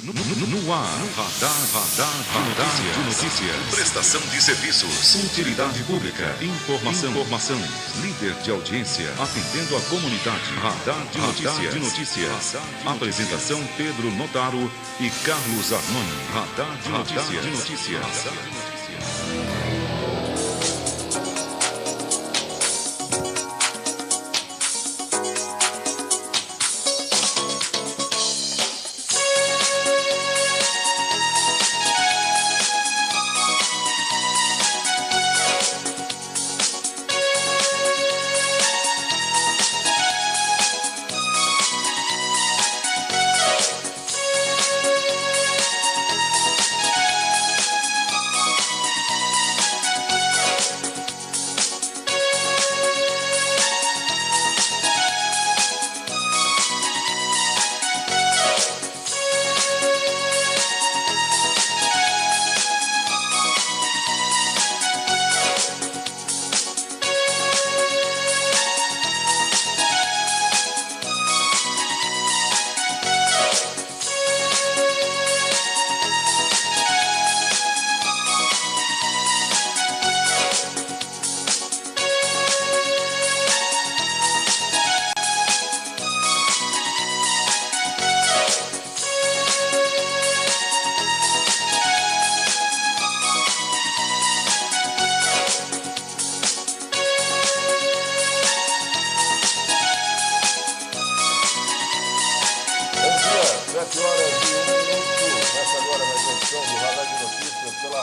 No ar, radar de notícias. Prestação de serviços. Utilidade pública. Informação. Líder de audiência. Atendendo a comunidade. Radar de notícias. Apresentação Pedro Notaro e Carlos Arnone. Radar de notícias.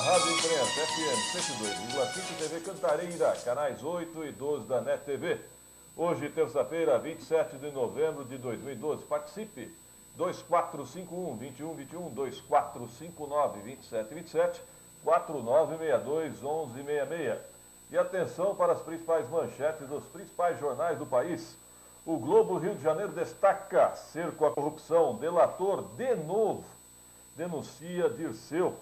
Rádio Imprensa, FM 102,5, TV Cantareira, canais 8 e 12 da NET TV. Hoje, terça-feira, 27 de novembro de 2012. Participe! 2451-2121, 2459-2727, 4962-1166. E atenção para as principais manchetes dos principais jornais do país. O Globo Rio de Janeiro destaca: cerco à corrupção, delator de novo, denuncia Dirceu.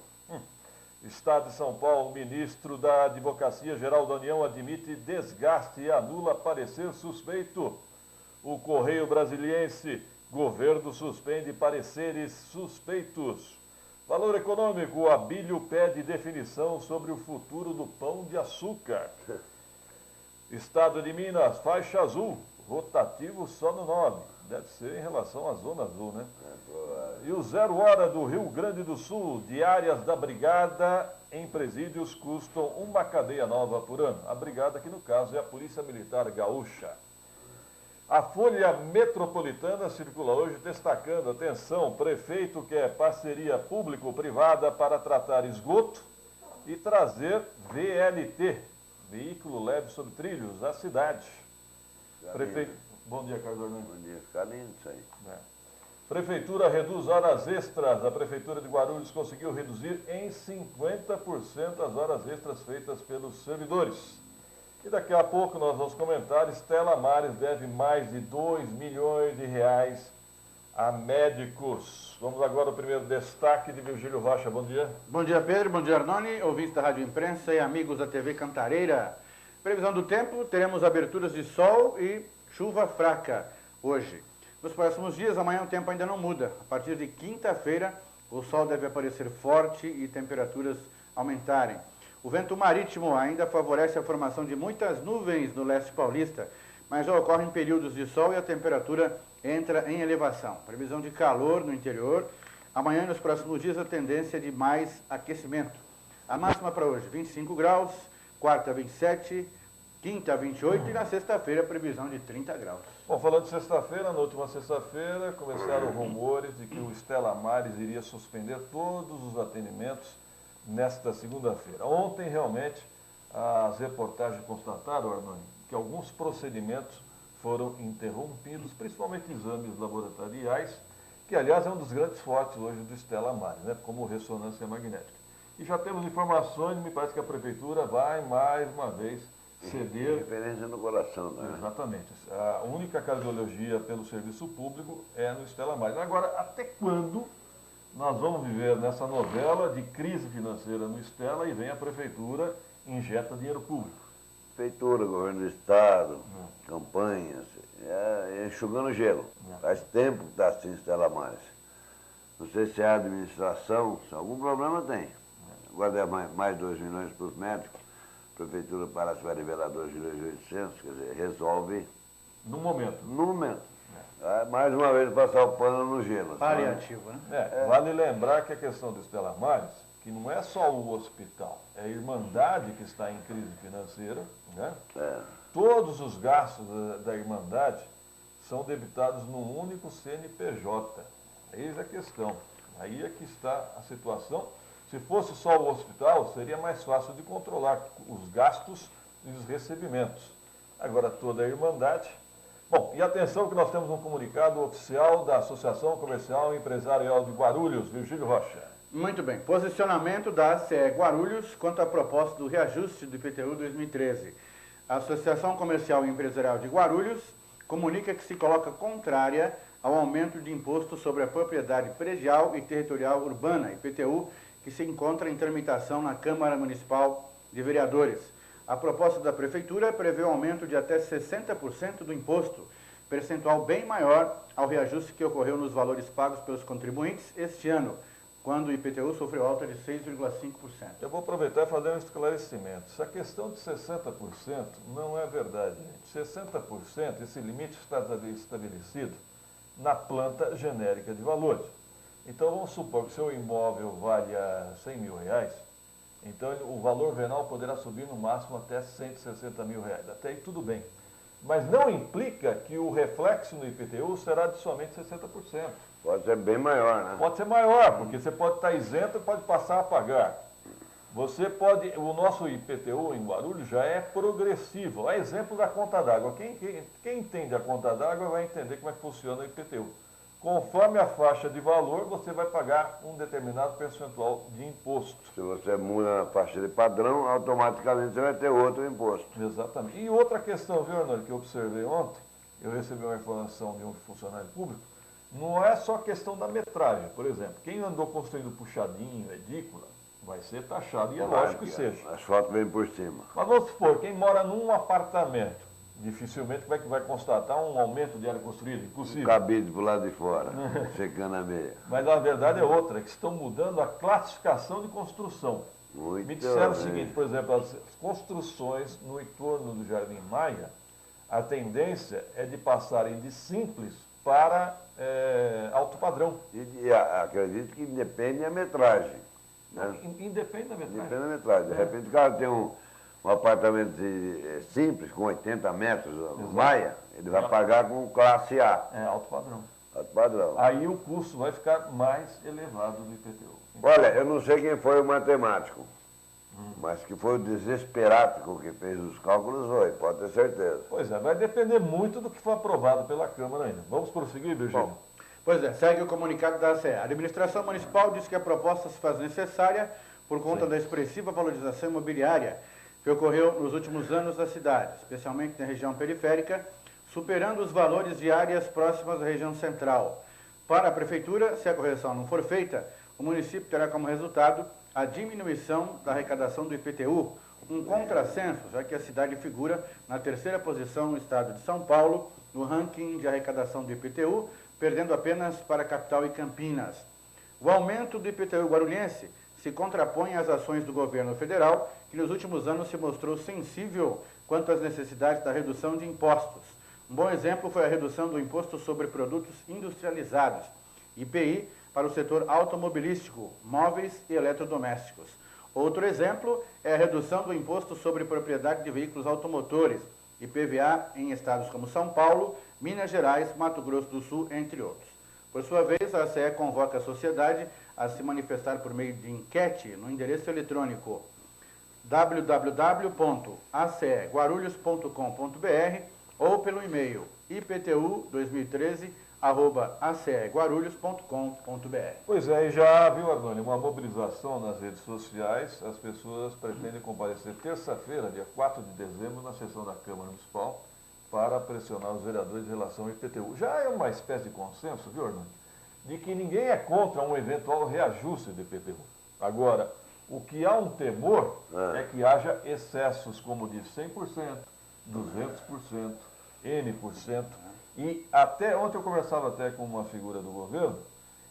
Estado de São Paulo, ministro da Advocacia Geral da União admite desgaste e anula parecer suspeito. O Correio Brasiliense, governo suspende pareceres suspeitos. Valor econômico, o Abílio pede definição sobre o futuro do pão de açúcar. Estado de Minas, faixa azul, rotativo só no 9. Deve ser em relação à zona azul, né? E o 0 hora do Rio Grande do Sul, diárias da brigada em presídios custam uma cadeia nova por ano. A brigada, que no caso é a Polícia Militar Gaúcha. A Folha Metropolitana circula hoje destacando, atenção, prefeito quer parceria público-privada para tratar esgoto e trazer VLT, veículo leve sobre trilhos, à cidade. Prefeito... Bom dia, Carlos Arnone. Bom dia, fica lindo isso aí. Prefeitura reduz horas extras. A Prefeitura de Guarulhos conseguiu reduzir em 50% as horas extras feitas pelos servidores. E daqui a pouco nós vamos comentar, Estela Mares deve mais de 2 milhões de reais a médicos. Vamos agora ao primeiro destaque de Virgílio Rocha. Bom dia. Bom dia, Pedro. Bom dia, Arnone, ouvintes da Rádio Imprensa e amigos da TV Cantareira. Previsão do tempo, teremos aberturas de sol e chuva fraca hoje. Nos próximos dias, amanhã o tempo ainda não muda. A partir de quinta-feira, o sol deve aparecer forte e temperaturas aumentarem. O vento marítimo ainda favorece a formação de muitas nuvens no leste paulista, mas já ocorrem períodos de sol e a temperatura entra em elevação. Previsão de calor no interior. Amanhã e nos próximos dias, a tendência de mais aquecimento. A máxima para hoje, 25 graus, quarta 27, quinta 28 e na sexta-feira, previsão de 30 graus. Bom, falando de sexta-feira, na última sexta-feira, começaram rumores de que o Estela Mares iria suspender todos os atendimentos nesta segunda-feira. Ontem, realmente, as reportagens constataram, Arnone, que alguns procedimentos foram interrompidos, principalmente exames laboratoriais, que, aliás, é um dos grandes fortes hoje do Estela Mares, né, como ressonância magnética. E já temos informações, me parece que a Prefeitura vai, mais uma vez, ceder... Referência no coração, né? Exatamente. A única cardiologia pelo serviço público é no Estela Mares. Agora, até quando nós vamos viver nessa novela de crise financeira no Estela e vem a Prefeitura injeta dinheiro público? Prefeitura, governo do Estado, campanhas, enxugando gelo. Faz tempo que está assim Estela Mares. Não sei se é a administração, se algum problema tem. Agora é mais 2 milhões para os médicos. A prefeitura parece que vai liberar 2 milhões e 800, quer dizer, resolve No momento. no momento. Mais uma vez passar o pano no gelo. Paliativo, né? Vale lembrar que a questão do Estela Maris, que não é só o hospital, é a Irmandade que está em crise financeira, né? Todos os gastos da Irmandade são debitados num único CNPJ. Eis a questão. Aí é que está a situação. Se fosse só o hospital, seria mais fácil de controlar os gastos e os recebimentos. Agora, toda a Irmandade. Bom, e atenção que nós temos um comunicado oficial da Associação Comercial e Empresarial de Guarulhos, Virgílio Rocha. Muito bem. Posicionamento da ACE Guarulhos quanto à proposta do reajuste do IPTU 2013. A Associação Comercial e Empresarial de Guarulhos comunica que se coloca contrária ao aumento de imposto sobre a propriedade predial e territorial urbana, IPTU, que se encontra em tramitação na Câmara Municipal de Vereadores. A proposta da Prefeitura prevê um aumento de até 60% do imposto, percentual bem maior ao reajuste que ocorreu nos valores pagos pelos contribuintes este ano, quando o IPTU sofreu alta de 6,5%. Eu vou aproveitar e fazer um esclarecimento. Essa questão de 60% não é verdade, gente. 60%, esse limite está estabelecido na planta genérica de valores. Então, vamos supor que o seu imóvel valha R$100 mil, então o valor venal poderá subir no máximo até R$160 mil. Até aí tudo bem. Mas não implica que o reflexo no IPTU será de somente 60%. Pode ser bem maior, né? Pode ser maior, porque você pode estar isento e pode passar a pagar. O nosso IPTU em Guarulhos já é progressivo. É exemplo da conta d'água. Quem entende a conta d'água vai entender como é que funciona o IPTU. Conforme a faixa de valor, você vai pagar um determinado percentual de imposto. Se você muda a faixa de padrão, automaticamente você vai ter outro imposto. Exatamente. E outra questão, viu, Arnoldo, que eu observei ontem, eu recebi uma informação de um funcionário público, não é só questão da metragem. Por exemplo, quem andou construindo puxadinho, edícula, vai ser taxado, e é lógico que seja. As fotos vêm por cima. Mas vamos supor, quem mora num apartamento, dificilmente vai constatar um aumento de área construída, impossível. Cabide para o lado de fora, secando a meia. Mas a verdade é outra, que estão mudando a classificação de construção. Muito Me disseram o bem. seguinte, por exemplo, as construções no entorno do Jardim Maia, a tendência é de passarem de simples para alto padrão. E acredito que independe da metragem. Né? Independe da metragem. Depende da metragem. De repente o cara tem um apartamento simples, com 80 metros, Maia, ele vai pagar com classe A. É, alto padrão. Alto padrão. Aí o custo vai ficar mais elevado do IPTU. Olha, eu não sei quem foi o matemático, mas que foi o desesperático que fez os cálculos, pode ter certeza. Pois é, vai depender muito do que for aprovado pela Câmara ainda. Vamos prosseguir, Virgílio? Bom, pois é, segue o comunicado da ACE. A administração municipal diz que a proposta se faz necessária por conta da expressiva valorização imobiliária que ocorreu nos últimos anos na cidade, especialmente na região periférica, superando os valores de áreas próximas à região central. Para a Prefeitura, se a correção não for feita, o município terá como resultado a diminuição da arrecadação do IPTU, um contrassenso, já que a cidade figura na terceira posição no estado de São Paulo, no ranking de arrecadação do IPTU, perdendo apenas para a capital e Campinas. O aumento do IPTU guarulhense se contrapõe às ações do governo federal, que nos últimos anos se mostrou sensível quanto às necessidades da redução de impostos. Um bom exemplo foi a redução do Imposto sobre Produtos Industrializados, IPI, para o setor automobilístico, móveis e eletrodomésticos. Outro exemplo é a redução do Imposto sobre Propriedade de Veículos Automotores, IPVA, em estados como São Paulo, Minas Gerais, Mato Grosso do Sul, entre outros. Por sua vez, a ACE convoca a sociedade a se manifestar por meio de enquete no endereço eletrônico www.aceguarulhos.com.br ou pelo e-mail iptu2013@aceguarulhos.com.br. Pois é, e já viu, Arnone, uma mobilização nas redes sociais. As pessoas pretendem comparecer terça-feira, dia 4 de dezembro, na sessão da Câmara Municipal, para pressionar os vereadores em relação ao IPTU. Já é uma espécie de consenso, viu, Arnone, de que ninguém é contra um eventual reajuste do IPTU. Agora, o que há um temor é que haja excessos, como de 100%, 200%, N%. E até ontem eu conversava até com uma figura do governo,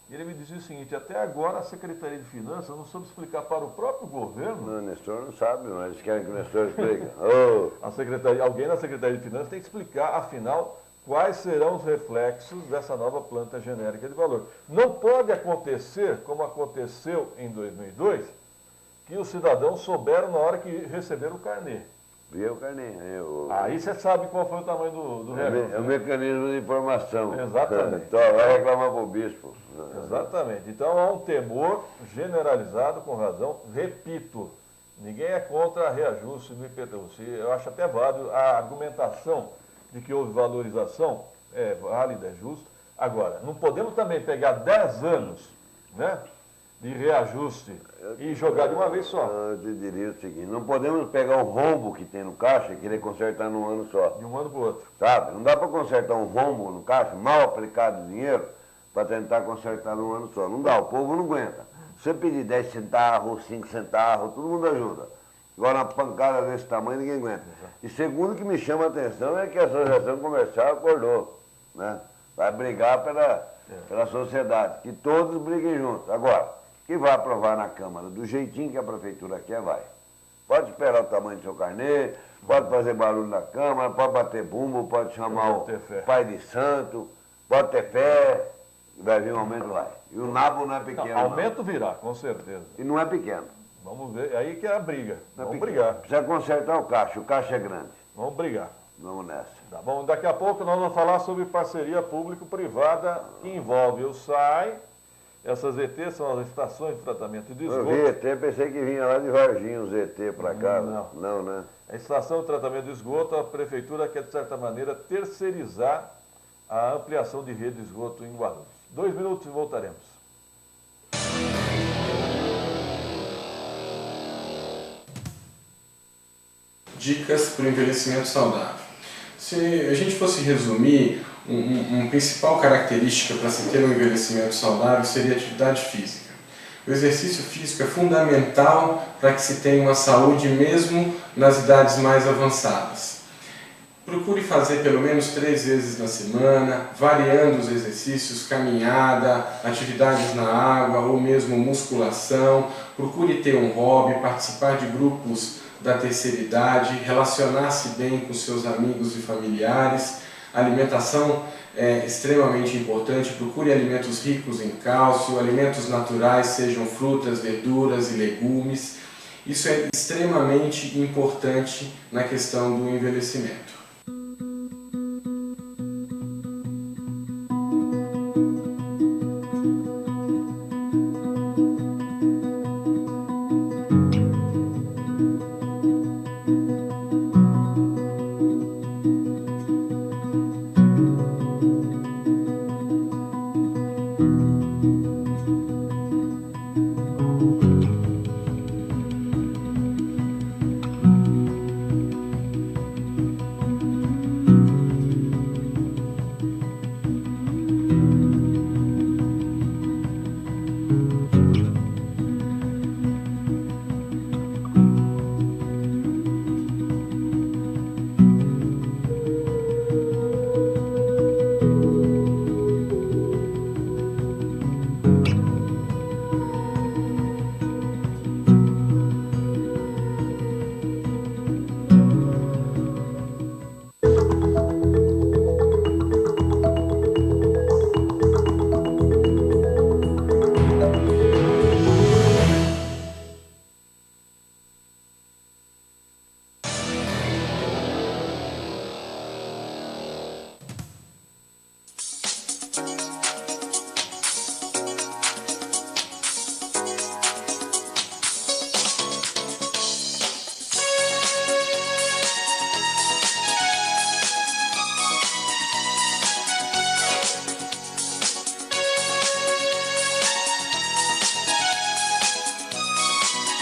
E ele me dizia o seguinte, até agora a Secretaria de Finanças não soube explicar para o próprio governo. Não, o Nestor não sabe, mas eles querem que o Nestor explique. Oh. Alguém na Secretaria de Finanças tem que explicar, afinal, quais serão os reflexos dessa nova planta genérica de valor. Não pode acontecer, como aconteceu em 2002, que os cidadãos souberam na hora que receberam o carnê. Viu o carnê? Aí você sabe qual foi o tamanho do reajuste. É o mecanismo de informação. Exatamente. Então, vai reclamar para o bispo. Exatamente. Então há um temor generalizado, com razão. Repito, ninguém é contra reajuste no IPTU. Eu acho até válido a argumentação de que houve valorização, é válida, é justo. Agora, não podemos também pegar 10 anos, né, de reajuste e jogar de uma vez só. Eu te diria o seguinte, não podemos pegar o rombo que tem no caixa e querer consertar num ano só. De um ano para o outro. Sabe? Não dá para consertar um rombo no caixa, mal aplicado de dinheiro, para tentar consertar num ano só. Não dá, o povo não aguenta. Se você pedir 10 centavos, 5 centavos, todo mundo ajuda. Agora, uma pancada desse tamanho, ninguém aguenta. E segundo que me chama a atenção é que a Associação Comercial acordou, né? Vai brigar pela sociedade, que todos briguem juntos. Agora, que vai aprovar na Câmara do jeitinho que a Prefeitura quer, vai. Pode esperar o tamanho do seu carnê, pode fazer barulho na Câmara, pode bater bumbo, pode chamar o pai de santo, pode ter fé, vai vir um aumento, vai. E o nabo não é pequeno. Não, aumento virá, com certeza. E não é pequeno. Vamos ver, aí que é a briga. Vamos pequeno. brigar. Precisa consertar o caixa é grande. Vamos brigar. Vamos nessa. Tá bom, daqui a pouco nós vamos falar sobre parceria público-privada que envolve o SAI. Essas ET são as estações de tratamento de esgoto. Eu vi ET, pensei que vinha lá de Varginha os ET para cá. Não, né? A estação de tratamento de esgoto, a prefeitura quer, de certa maneira, terceirizar a ampliação de rede de esgoto em Guarulhos. 2 minutos e voltaremos. Dicas para o envelhecimento saudável. Se a gente fosse resumir, uma principal característica para se ter um envelhecimento saudável seria a atividade física. O exercício físico é fundamental para que se tenha uma saúde mesmo nas idades mais avançadas. Procure fazer pelo menos 3 vezes na semana, variando os exercícios, caminhada, atividades na água ou mesmo musculação. Procure ter um hobby, participar de grupos da terceira idade, relacionar-se bem com seus amigos e familiares. A alimentação é extremamente importante, procure alimentos ricos em cálcio, alimentos naturais, sejam frutas, verduras e legumes. Isso é extremamente importante na questão do envelhecimento.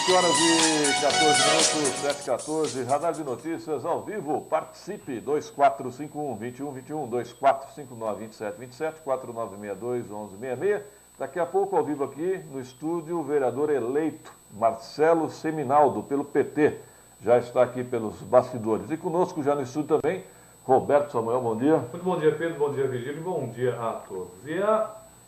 Horas e 14 minutos, 7h14, Radar de Notícias ao vivo. Participe, 2451-2121, 2459-2727, 4962-1166. Daqui a pouco, ao vivo aqui no estúdio, o vereador eleito Marcelo Seminaldo, pelo PT. Já está aqui pelos bastidores. E conosco já no estúdio também, Roberto Samuel, bom dia. Muito bom dia, Pedro, bom dia, Virgílio, bom dia a todos. E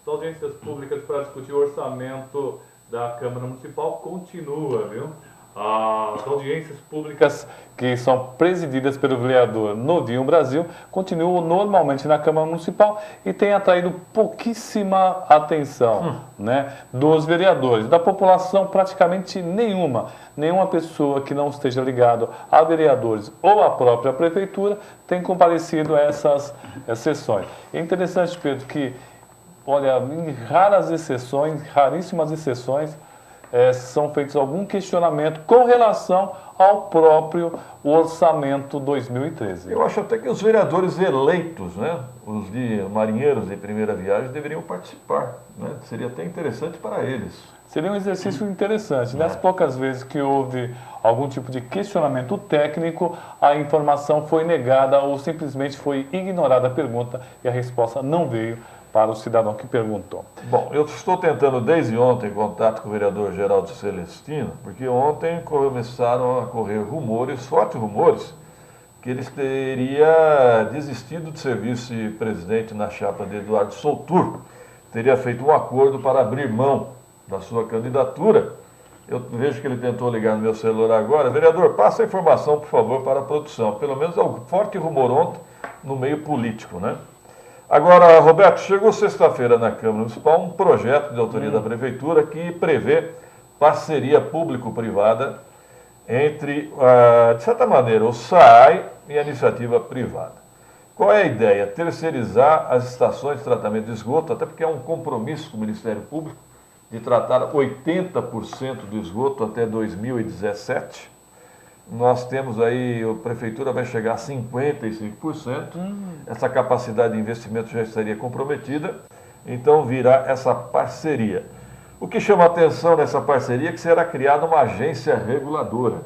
As audiências públicas para discutir o orçamento da Câmara Municipal continua, viu? As audiências públicas que são presididas pelo vereador Novinho Brasil continuam normalmente na Câmara Municipal e têm atraído pouquíssima atenção, né, dos vereadores. Da população, praticamente nenhuma pessoa que não esteja ligado a vereadores ou à própria prefeitura tem comparecido a essas sessões. É interessante, Pedro, que, olha, em raríssimas exceções, são feitos algum questionamento com relação ao próprio orçamento 2013. Eu acho até que os vereadores eleitos, né, os de marinheiros de primeira viagem, deveriam participar, né? Seria até interessante para eles. Seria um exercício interessante. Nas poucas vezes que houve algum tipo de questionamento técnico, a informação foi negada ou simplesmente foi ignorada a pergunta e a resposta não veio para o cidadão que perguntou. Bom, eu estou tentando desde ontem contato com o vereador Geraldo Celestino, porque ontem começaram a correr rumores, fortes rumores, que ele teria desistido de ser vice-presidente na chapa de Eduardo Soutur, teria feito um acordo para abrir mão da sua candidatura. Eu vejo que ele tentou ligar no meu celular agora. Vereador, passa a informação, por favor, para a produção. Pelo menos é um forte rumor ontem no meio político, né? Agora, Roberto, chegou sexta-feira na Câmara Municipal um projeto de autoria da Prefeitura que prevê parceria público-privada entre, de certa maneira, o SAAI e a iniciativa privada. Qual é a ideia? Terceirizar as estações de tratamento de esgoto, até porque é um compromisso com o Ministério Público de tratar 80% do esgoto até 2017. Nós temos aí, a Prefeitura vai chegar a 55%, essa capacidade de investimento já estaria comprometida, então virá essa parceria. O que chama a atenção nessa parceria é que será criada uma agência reguladora.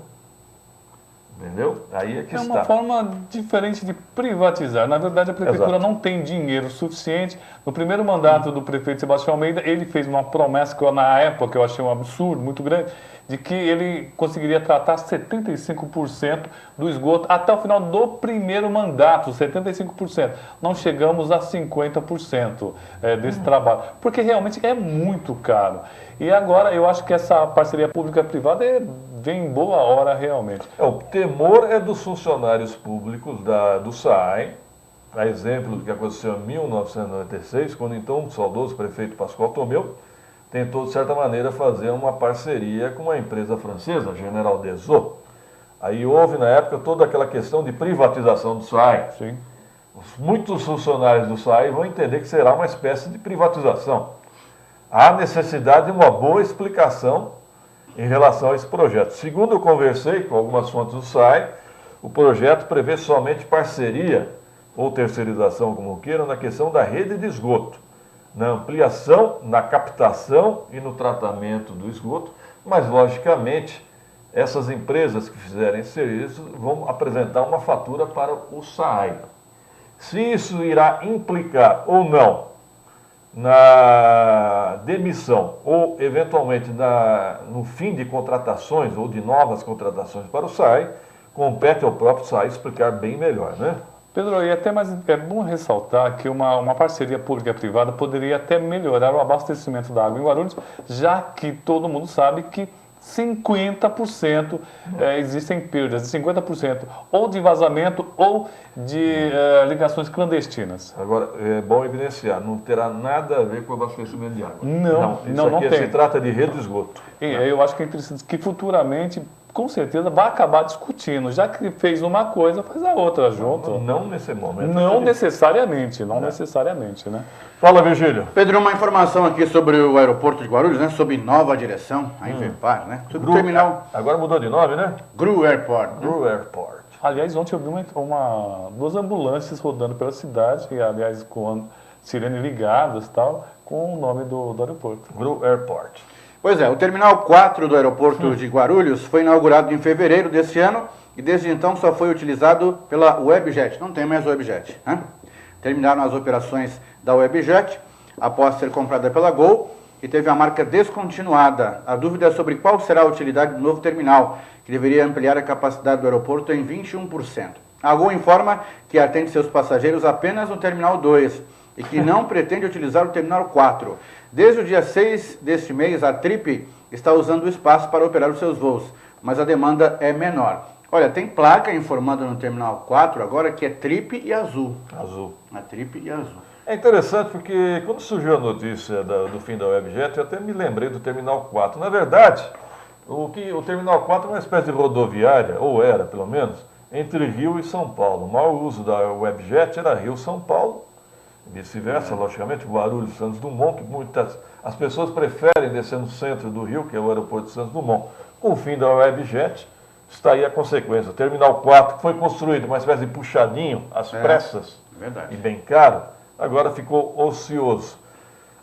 Entendeu? Aí é que está. É uma forma diferente de privatizar. Na verdade, a Prefeitura não tem dinheiro suficiente. No primeiro mandato do prefeito Sebastião Almeida, ele fez uma promessa que na época eu achei um absurdo, muito grande, de que ele conseguiria tratar 75% do esgoto até o final do primeiro mandato, 75%. Não chegamos a 50% desse trabalho, porque realmente é muito caro. E agora eu acho que essa parceria pública-privada vem em boa hora realmente. O temor é dos funcionários públicos do SAAI, a exemplo do que aconteceu em 1996, quando então o saudoso prefeito Pascoal Tomeu tentou, de certa maneira, fazer uma parceria com uma empresa francesa, General Desaux. Aí houve, na época, toda aquela questão de privatização do SAAI. Sim. Muitos funcionários do SAAI vão entender que será uma espécie de privatização. Há necessidade de uma boa explicação em relação a esse projeto. Segundo eu conversei com algumas fontes do SAAI, o projeto prevê somente parceria ou terceirização, como queiram, na questão da rede de esgoto, na ampliação, na captação e no tratamento do esgoto, mas, logicamente, essas empresas que fizerem esse serviço vão apresentar uma fatura para o SAAI. Se isso irá implicar ou não na demissão ou, eventualmente, no fim de contratações ou de novas contratações para o SAAI, compete ao próprio SAAI explicar bem melhor, né? Pedro, e até mais é bom ressaltar que uma parceria pública-privada poderia até melhorar o abastecimento da água em Guarulhos, já que todo mundo sabe que 50% existem perdas, de 50% ou de vazamento ou de ligações clandestinas. Agora, é bom evidenciar, não terá nada a ver com o abastecimento de água. Não aqui tem. Se trata de rede de esgoto. Eu acho que é interessante que futuramente, com certeza, vai acabar discutindo. Já que fez uma coisa, faz a outra junto. Não nesse momento. Não necessariamente, necessariamente, né? Fala, Virgílio. Pedro, uma informação aqui sobre o aeroporto de Guarulhos, né? Sob nova direção, a Invepar, né? Sobre o terminal Agora mudou de nome, né? GRU Airport. GRU Airport. Aliás, ontem eu vi duas ambulâncias rodando pela cidade, e, aliás, com sirene ligadas e tal, com o nome do aeroporto. GRU Airport. Pois é, o Terminal 4 do aeroporto de Guarulhos foi inaugurado em fevereiro deste ano e desde então só foi utilizado pela Webjet. Não tem mais Webjet, né? Terminaram as operações da Webjet após ser comprada pela Gol e teve a marca descontinuada. A dúvida é sobre qual será a utilidade do novo terminal, que deveria ampliar a capacidade do aeroporto em 21%. A Gol informa que atende seus passageiros apenas no Terminal 2 e que não pretende utilizar o Terminal 4. Desde o dia 6 deste mês, a Trip está usando o espaço para operar os seus voos, mas a demanda é menor. Olha, tem placa informando no Terminal 4 agora que é Trip e Azul. Azul. A Trip e Azul. É interessante porque quando surgiu a notícia do fim da Webjet, eu até me lembrei do Terminal 4. Na verdade, o Terminal 4 é uma espécie de rodoviária, ou era pelo menos, entre Rio e São Paulo. O maior uso da Webjet era Rio-São Paulo, vice-versa, logicamente, Guarulhos, Santos Dumont, que as pessoas preferem descer no centro do Rio, que é o aeroporto de Santos Dumont. Com o fim da Webjet, está aí a consequência. O Terminal 4, que foi construído uma espécie de puxadinho, às pressas, verdade. e bem caro, agora ficou ocioso.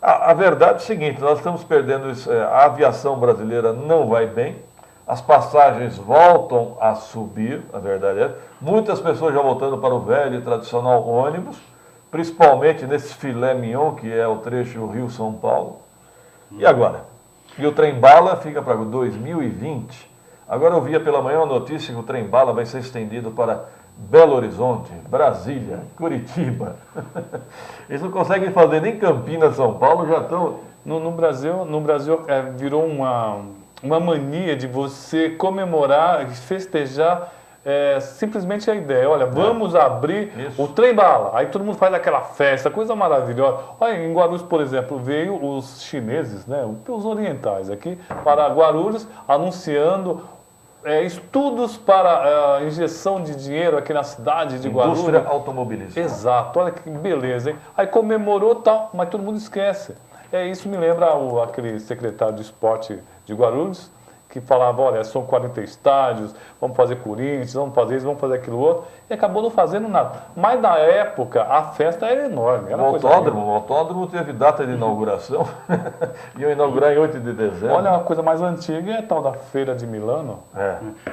A verdade é o seguinte, nós estamos perdendo isso, a aviação brasileira não vai bem, as passagens voltam a subir, a verdade é, muitas pessoas já voltando para o velho e tradicional ônibus, principalmente nesse filé mignon, que é o trecho Rio-São Paulo. E agora? E o trem-bala fica para 2020. Agora eu via pela manhã uma notícia que o trem-bala vai ser estendido para Belo Horizonte, Brasília, Curitiba. Eles não conseguem fazer nem Campinas, São Paulo, já estão... No Brasil virou uma mania de você comemorar, festejar simplesmente a ideia. Olha, vamos abrir o trem-bala. Aí todo mundo faz aquela festa, coisa maravilhosa. Olha, em Guarulhos, por exemplo, veio os chineses, né, os orientais aqui, para Guarulhos, anunciando estudos para injeção de dinheiro aqui na cidade de Guarulhos. Indústria automobilística. Exato, olha que beleza, hein? Aí comemorou tal, mas todo mundo esquece. Isso me lembra aquele secretário de esporte de Guarulhos, que falava, olha, são 40 estádios, vamos fazer Corinthians, vamos fazer isso, vamos fazer aquilo outro, e acabou não fazendo nada. Mas na época, a festa era enorme. Era O autódromo teve data de inauguração, iam inaugurar em 8 de dezembro. Olha, uma coisa mais antiga é a tal da Feira de Milano.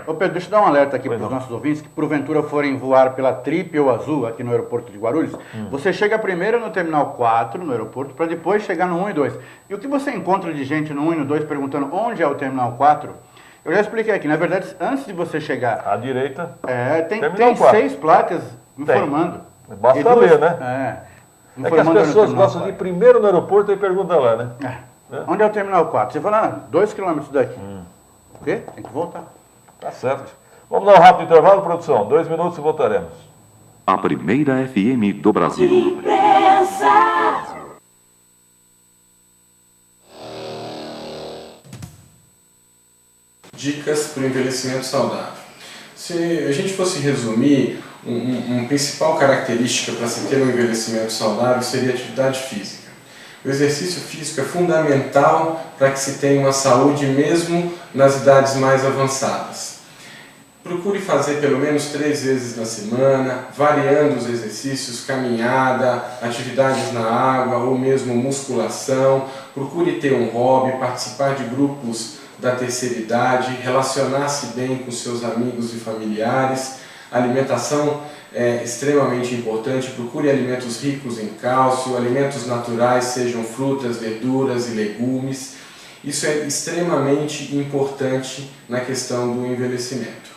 Ô Pedro, deixa eu dar um alerta aqui para os nossos ouvintes que porventura forem voar pela Trip ou Azul aqui no aeroporto de Guarulhos. Você chega primeiro no Terminal 4, no aeroporto, para depois chegar no 1 e 2. E o que você encontra de gente no 1 e no 2 perguntando onde é o Terminal 4, eu já expliquei aqui. Na verdade, antes de você chegar... À direita. Tem 6 placas informando. Basta ler, né? É que as pessoas gostam de ir primeiro no aeroporto e perguntam lá, né? Onde é o Terminal 4? Você fala, 2 quilômetros daqui. O quê? Tem que voltar. Tá certo. Vamos dar um rápido intervalo, produção. 2 minutos e voltaremos. A primeira FM do Brasil. Dicas para o envelhecimento saudável. Se a gente fosse resumir, uma principal característica para se ter um envelhecimento saudável seria a atividade física. O exercício físico é fundamental para que se tenha uma saúde mesmo nas idades mais avançadas. Procure fazer pelo menos 3 vezes na semana, variando os exercícios, caminhada, atividades na água ou mesmo musculação. Procure ter um hobby, participar de grupos da terceira idade, relacionar-se bem com seus amigos e familiares. A alimentação é extremamente importante. Procure alimentos ricos em cálcio, alimentos naturais, sejam frutas, verduras e legumes. Isso é extremamente importante na questão do envelhecimento.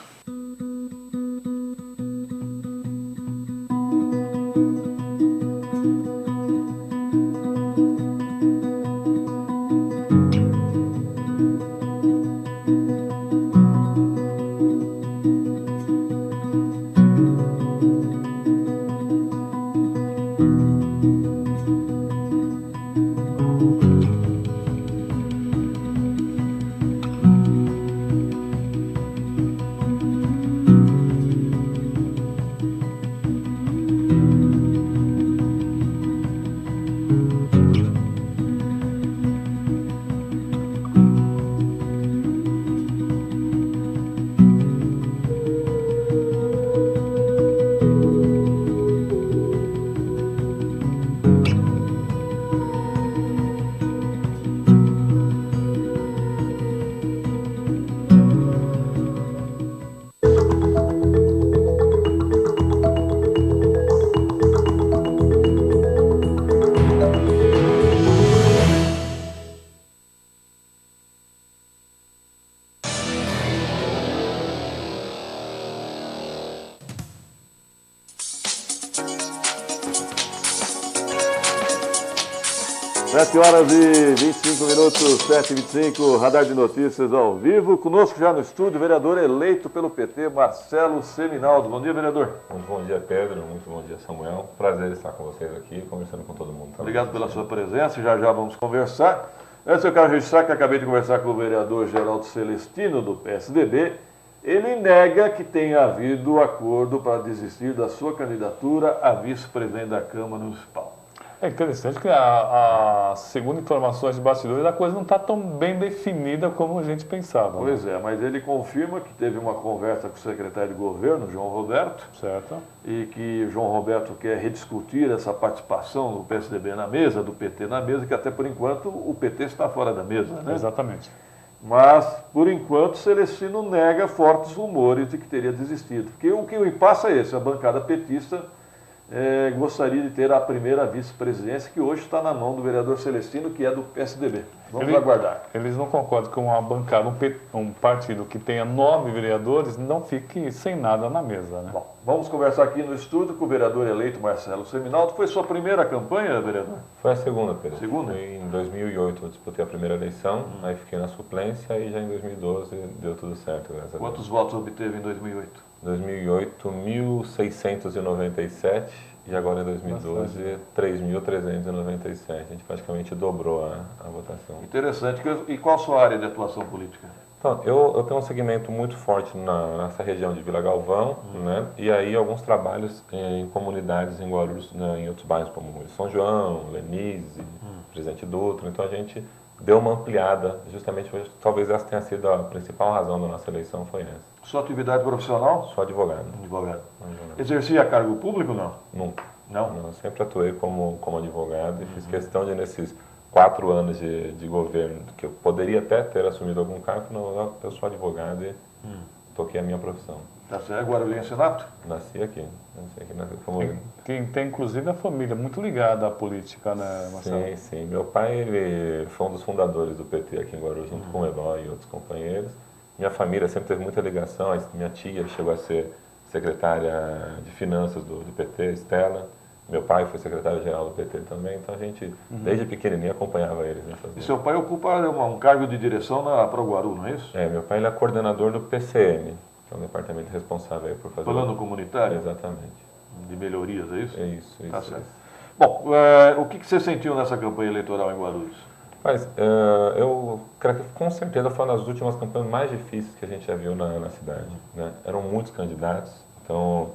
7 horas e 25 minutos, 7h25, Radar de Notícias ao vivo. Conosco já no estúdio, o vereador eleito pelo PT, Marcelo Seminaldo. Bom dia, vereador. Muito bom dia, Pedro. Muito bom dia, Samuel. Prazer estar com vocês aqui, conversando com todo mundo. Obrigado pela sua presença, já vamos conversar. Antes eu quero registrar que acabei de conversar com o vereador Geraldo Celestino, do PSDB. Ele nega que tenha havido acordo para desistir da sua candidatura a vice-presidente da Câmara Municipal. É interessante que, segundo informações de bastidores, a coisa não está tão bem definida como a gente pensava. Pois é, mas ele confirma que teve uma conversa com o secretário de governo, João Roberto, Certo. e que o João Roberto quer rediscutir essa participação do PSDB na mesa, do PT na mesa, que até por enquanto o PT está fora da mesa, né? Exatamente. Mas, por enquanto, Celestino nega fortes rumores de que teria desistido. Porque o que o impasse é esse, a bancada petista gostaria de ter a primeira vice-presidência, que hoje está na mão do vereador Celestino, que é do PSDB. Vamos aguardar. Eles não concordam com uma bancada, um partido que tenha 9 vereadores, não fique sem nada na mesa, né? Bom, vamos conversar aqui no estúdio com o vereador eleito Marcelo Seminaldo. Foi sua primeira campanha, vereador? Foi a segunda, Pedro. Segunda? Foi em 2008 eu disputei a primeira eleição, aí fiquei na suplência e já em 2012 deu tudo certo, graças a Deus. Quantos votos obteve em 2008? 2008, 1.697 e agora em 2012, 3.397. A gente praticamente dobrou a votação. Interessante. E qual a sua área de atuação política? Então, eu tenho um segmento muito forte nessa região de Vila Galvão, né? E aí alguns trabalhos em comunidades em Guarulhos, né? Em outros bairros como São João, Lenise, Presidente Dutra. Então a gente deu uma ampliada, justamente, talvez essa tenha sido a principal razão da nossa eleição, foi essa. Sua atividade profissional? Sou advogado. Advogado. Exercia cargo público ou não? Nunca. Não? Eu sempre atuei como advogado e fiz questão de, nesses 4 anos de governo, que eu poderia até ter assumido algum cargo, não, eu sou advogado e toquei a minha profissão. Tá certo. Guarulhense Nato? Nasci aqui. Quem tem, inclusive, a família muito ligada à política, né, Marcelo? Sim, sim. Meu pai, ele foi um dos fundadores do PT aqui em Guarulhos, junto com o Eloy e outros companheiros. Minha família sempre teve muita ligação. Minha tia chegou a ser secretária de finanças do PT, Estela. Meu pai foi secretário-geral do PT também. Então a gente, desde pequenininho, acompanhava eles nessas E seu pai ocupa um cargo de direção na Proguaru, não é isso? Meu pai ele é coordenador do PCM, que é um departamento responsável aí por fazer... Plano comunitário? Exatamente. De melhorias, é isso? É isso. Tá certo. Bom, o que você sentiu nessa campanha eleitoral em Guarulhos? Mas eu creio que com certeza foi uma das últimas campanhas mais difíceis que a gente já viu na cidade, né? Eram muitos candidatos, então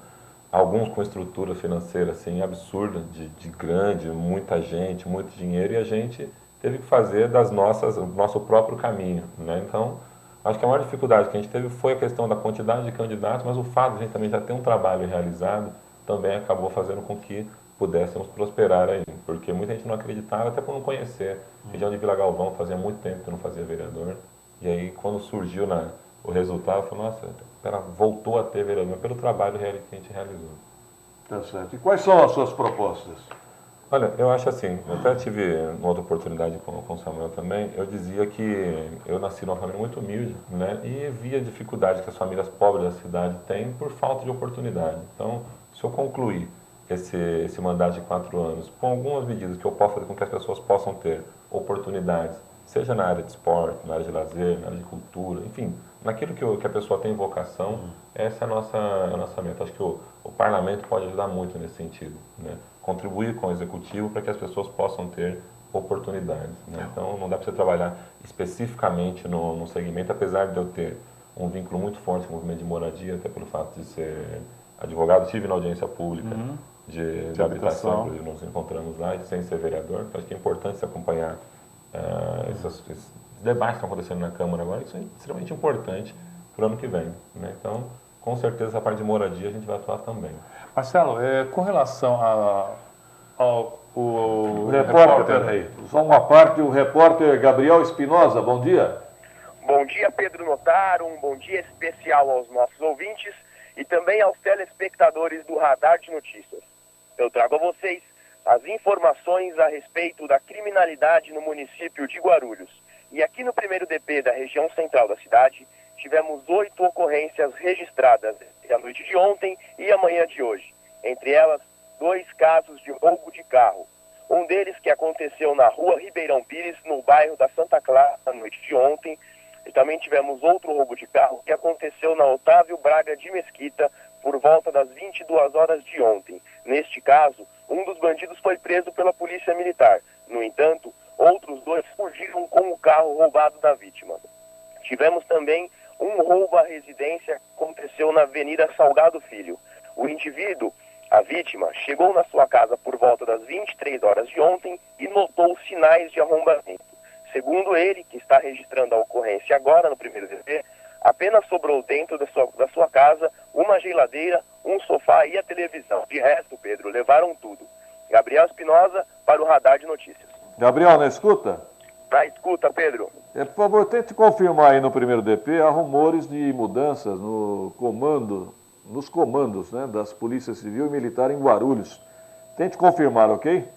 alguns com estrutura financeira assim absurda, de grande, muita gente, muito dinheiro, e a gente teve que fazer o nosso próprio caminho, né? Então acho que a maior dificuldade que a gente teve foi a questão da quantidade de candidatos, mas o fato de a gente também já ter um trabalho realizado também acabou fazendo com que pudéssemos prosperar aí, porque muita gente não acreditava, até por não conhecer. A região de Vila Galvão fazia muito tempo que eu não fazia vereador, e aí quando surgiu o resultado, eu falei, nossa, ela voltou a ter vereador pelo trabalho que a gente realizou. Tá certo. E quais são as suas propostas? Olha, eu acho assim, eu até tive uma outra oportunidade com o Samuel também, eu dizia que eu nasci numa família muito humilde, né, e via a dificuldade que as famílias pobres da cidade têm por falta de oportunidade. Então, se eu concluir esse mandato de 4 anos, com algumas medidas que eu possa fazer com que as pessoas possam ter oportunidades, seja na área de esporte, na área de lazer, na área de cultura, enfim, naquilo que a pessoa tem vocação, essa é a nossa meta. Acho que o parlamento pode ajudar muito nesse sentido, né? Contribuir com o executivo para que as pessoas possam ter oportunidades, né? Então não dá para você trabalhar especificamente no segmento, apesar de eu ter um vínculo muito forte com o movimento de moradia, até pelo fato de ser advogado, estive na audiência pública de habitação, inclusive nos encontramos lá, sem ser vereador. Acho que é importante se acompanhar esses debates que estão acontecendo na Câmara agora, isso é extremamente importante para o ano que vem, né? Então, com certeza, essa parte de moradia a gente vai atuar também. Marcelo, com relação ao repórter, peraí, só uma parte, o repórter Gabriel Espinosa, bom dia. Bom dia, Pedro Notaro, um bom dia especial aos nossos ouvintes e também aos telespectadores do Radar de Notícias. Eu trago a vocês as informações a respeito da criminalidade no município de Guarulhos. E aqui no primeiro DP da região central da cidade, tivemos 8 ocorrências registradas entre a noite de ontem e a manhã de hoje. Entre elas, 2 casos de roubo de carro. Um deles que aconteceu na rua Ribeirão Pires, no bairro da Santa Clara, na noite de ontem. E também tivemos outro roubo de carro que aconteceu na Otávio Braga de Mesquita, por volta das 22 horas de ontem. Neste caso, um dos bandidos foi preso pela Polícia Militar. No entanto, outros dois fugiram com o carro roubado da vítima. Tivemos também um roubo à residência que aconteceu na Avenida Salgado Filho. O indivíduo, a vítima, chegou na sua casa por volta das 23 horas de ontem e notou sinais de arrombamento. Segundo ele, que está registrando a ocorrência agora no primeiro DP, apenas sobrou dentro da sua casa uma geladeira, um sofá e a televisão. De resto, Pedro, levaram tudo. Gabriel Espinosa para o Radar de Notícias. Gabriel, na escuta? Na escuta, Pedro. Por favor, tente confirmar aí no primeiro DP, há rumores de mudanças nos comandos, né, das Polícias Civil e Militar em Guarulhos. Tente confirmar, ok?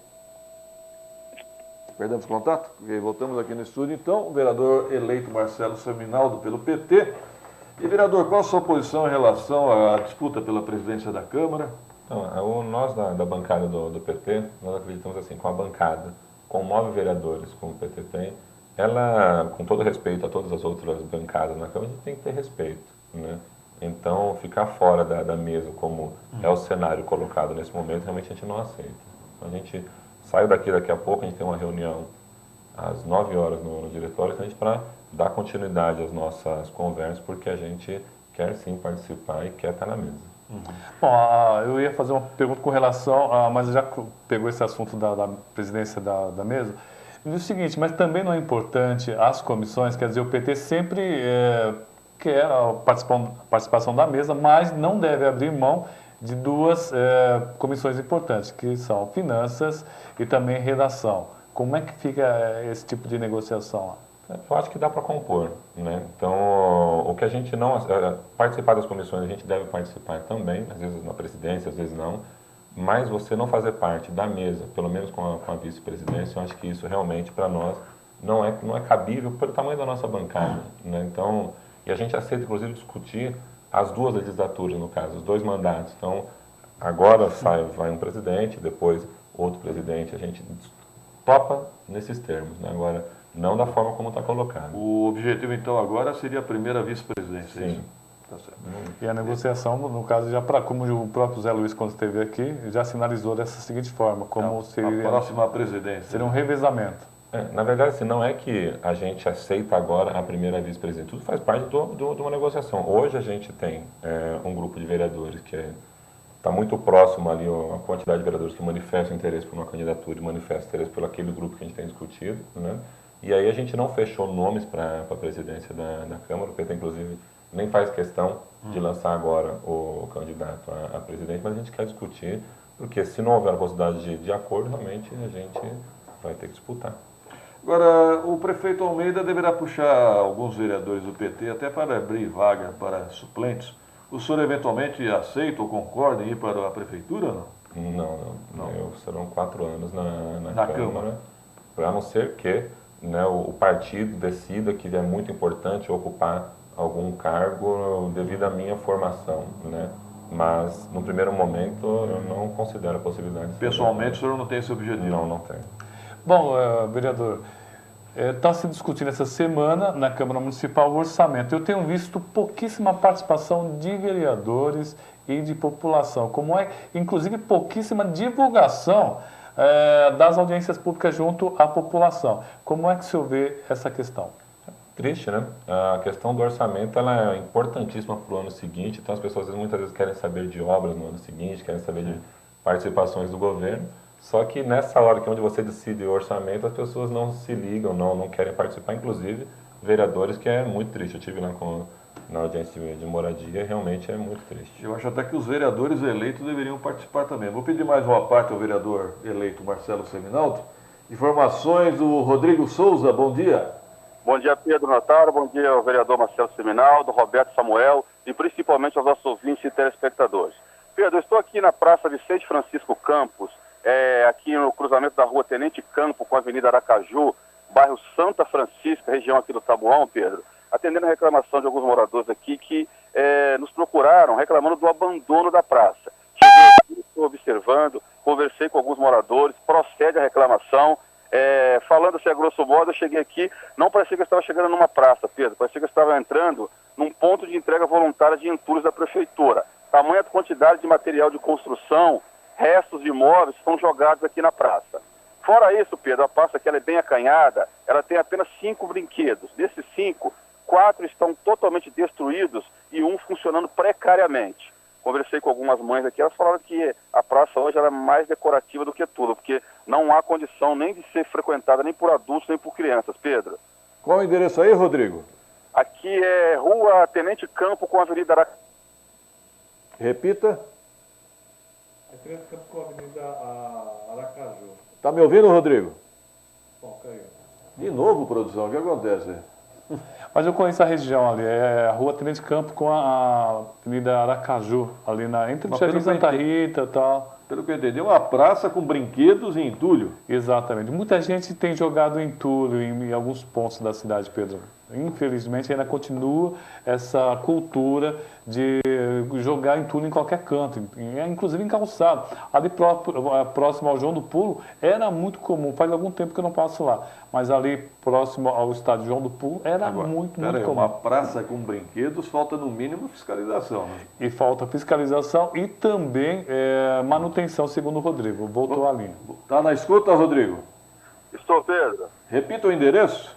Perdemos contato? Ok, voltamos aqui no estúdio, então. O vereador eleito Marcelo Seminaldo pelo PT. E, vereador, qual a sua posição em relação à disputa pela presidência da Câmara? Então, nós da bancada do PT, nós acreditamos assim, com a bancada, com 9 vereadores, como o PT tem, ela, com todo respeito a todas as outras bancadas na Câmara, a gente tem que ter respeito, né? Então, ficar fora da mesa, como é o cenário colocado nesse momento, realmente a gente não aceita. A gente sai daqui a pouco, a gente tem uma reunião às 9 horas no diretório, para dar continuidade às nossas conversas, porque a gente quer sim participar e quer estar na mesa. Bom, eu ia fazer uma pergunta com relação mas já pegou esse assunto da presidência da mesa. E o seguinte, mas também não é importante as comissões, quer dizer, o PT sempre quer a participação da mesa, mas não deve abrir mão de duas comissões importantes, que são finanças e também redação. Como é que fica esse tipo de negociação lá? Eu acho que dá para compor, né? Então, o que a gente não... participar das comissões, a gente deve participar também, às vezes na presidência, às vezes não, mas você não fazer parte da mesa, pelo menos com a vice-presidência, eu acho que isso realmente, para nós, não é cabível pelo tamanho da nossa bancada, né? Então, e a gente aceita, inclusive, discutir as duas legislaturas, no caso, os 2 mandatos. Então, agora vai um presidente, depois outro presidente, a gente topa nesses termos, né? Agora, não da forma como está colocado. O objetivo, então, agora seria a primeira vice-presidência. Sim. Tá certo. E a negociação, no caso, como o próprio Zé Luiz, quando esteve aqui, já sinalizou dessa seguinte forma, como seria... A próxima presidência. Seria um revezamento. Na verdade, assim, não é que a gente aceita agora a primeira vice-presidente. Tudo faz parte de uma negociação. Hoje a gente tem um grupo de vereadores que está muito próximo ali, a quantidade de vereadores que manifestam interesse por uma candidatura e manifestam interesse por aquele grupo que a gente tem discutido, né? E aí a gente não fechou nomes para a presidência da Câmara, o PT, inclusive, nem faz questão de lançar agora o candidato a presidente, mas a gente quer discutir, porque se não houver a possibilidade de acordo, realmente a gente vai ter que disputar. Agora, o prefeito Almeida deverá puxar alguns vereadores do PT até para abrir vaga para suplentes. O senhor eventualmente aceita ou concorda em ir para a prefeitura ou não? Não. Serão 4 anos na Câmara, a não ser que, né, o partido decida que é muito importante ocupar algum cargo devido à minha formação, né? Mas, no primeiro momento, eu não considero a possibilidade. Pessoalmente, o senhor não tem esse objetivo? Não tem. Bom, vereador, está se discutindo essa semana na Câmara Municipal o orçamento. Eu tenho visto pouquíssima participação de vereadores e de população, inclusive pouquíssima divulgação das audiências públicas junto à população. Como é que o senhor vê essa questão? Triste, né? A questão do orçamento ela é importantíssima para o ano seguinte, então as pessoas muitas vezes querem saber de obras no ano seguinte, querem saber de participações do governo, só que nessa hora que é onde você decide o orçamento, as pessoas não se ligam, não querem participar, inclusive vereadores, que é muito triste. Eu estive lá na audiência de moradia, realmente é muito triste. Eu acho até que os vereadores eleitos deveriam participar também. Vou pedir mais uma parte ao vereador eleito Marcelo Seminaldo. Informações do Rodrigo Souza, bom dia. Bom dia, Pedro Notaro, bom dia ao vereador Marcelo Seminaldo, Roberto Samuel e principalmente aos nossos ouvintes e telespectadores. Pedro, eu estou aqui na Praça Vicente Francisco Campos, aqui no cruzamento da rua Tenente Campo com a Avenida Aracaju, bairro Santa Francisca, região aqui do Taboão, Pedro, atendendo a reclamação de alguns moradores aqui que nos procuraram reclamando do abandono da praça. Cheguei estou observando, conversei com alguns moradores, procede a reclamação. Falando assim, a grosso modo, eu cheguei aqui, não parecia que eu estava chegando numa praça, Pedro, parecia que eu estava entrando num ponto de entrega voluntária de entulhos da prefeitura. Tamanha quantidade de material de construção, restos de imóveis estão jogados aqui na praça. Fora isso, Pedro, a praça que ela é bem acanhada, ela tem apenas 5 brinquedos. Desses 5, 4 estão totalmente destruídos e um funcionando precariamente. Conversei com algumas mães aqui, elas falaram que a praça hoje ela é mais decorativa do que tudo, porque não há condição nem de ser frequentada nem por adultos nem por crianças, Pedro. Qual o endereço aí, Rodrigo? Aqui é Rua Tenente Campo com a Avenida Aracaju. Repita. Tenente Campo com a Avenida Aracaju. Tá me ouvindo, Rodrigo? Bom, caiu. De novo, produção, o que acontece? Mas eu conheço a região ali, é a Rua Tenente Campo com a Avenida Aracaju, ali entre o Jardim Santa Rita e tal. Pelo que eu entendi, uma praça com brinquedos e entulho. Exatamente. Muita gente tem jogado entulho em alguns pontos da cidade, Pedro. Infelizmente ainda continua essa cultura de jogar entulho em qualquer canto, inclusive em calçado. Ali próximo ao João do Pulo era muito comum, faz algum tempo que eu não passo lá, mas ali próximo ao estádio João do Pulo era muito comum. Uma praça com brinquedos, falta no mínimo fiscalização, né? E falta fiscalização e também manutenção, segundo o Rodrigo. Voltou a linha. Tá na escuta, Rodrigo? Estou, Pedro. Repita o endereço.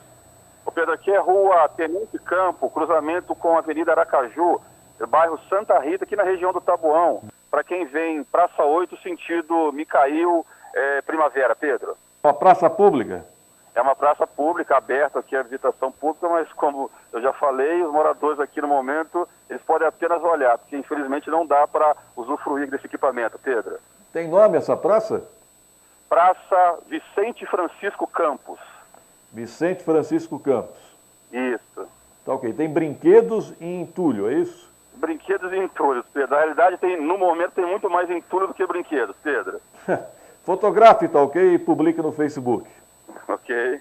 Ô Pedro, aqui é Rua Tenente Campo, cruzamento com a Avenida Aracaju, bairro Santa Rita, aqui na região do Taboão. Para quem vem Praça 8, sentido Micail, Primavera, Pedro. Uma praça pública? É uma praça pública, aberta aqui à visitação pública, mas como eu já falei, os moradores aqui no momento, eles podem apenas olhar, porque infelizmente não dá para usufruir desse equipamento, Pedro. Tem nome essa praça? Praça Vicente Francisco Campos. Vicente Francisco Campos. Isso. Tá ok. Tem brinquedos e entulho, é isso? Brinquedos e entulhos, Pedro. Na realidade, no momento, tem muito mais entulho do que brinquedos, Pedro. Fotografe, tá ok? E publique no Facebook. Ok.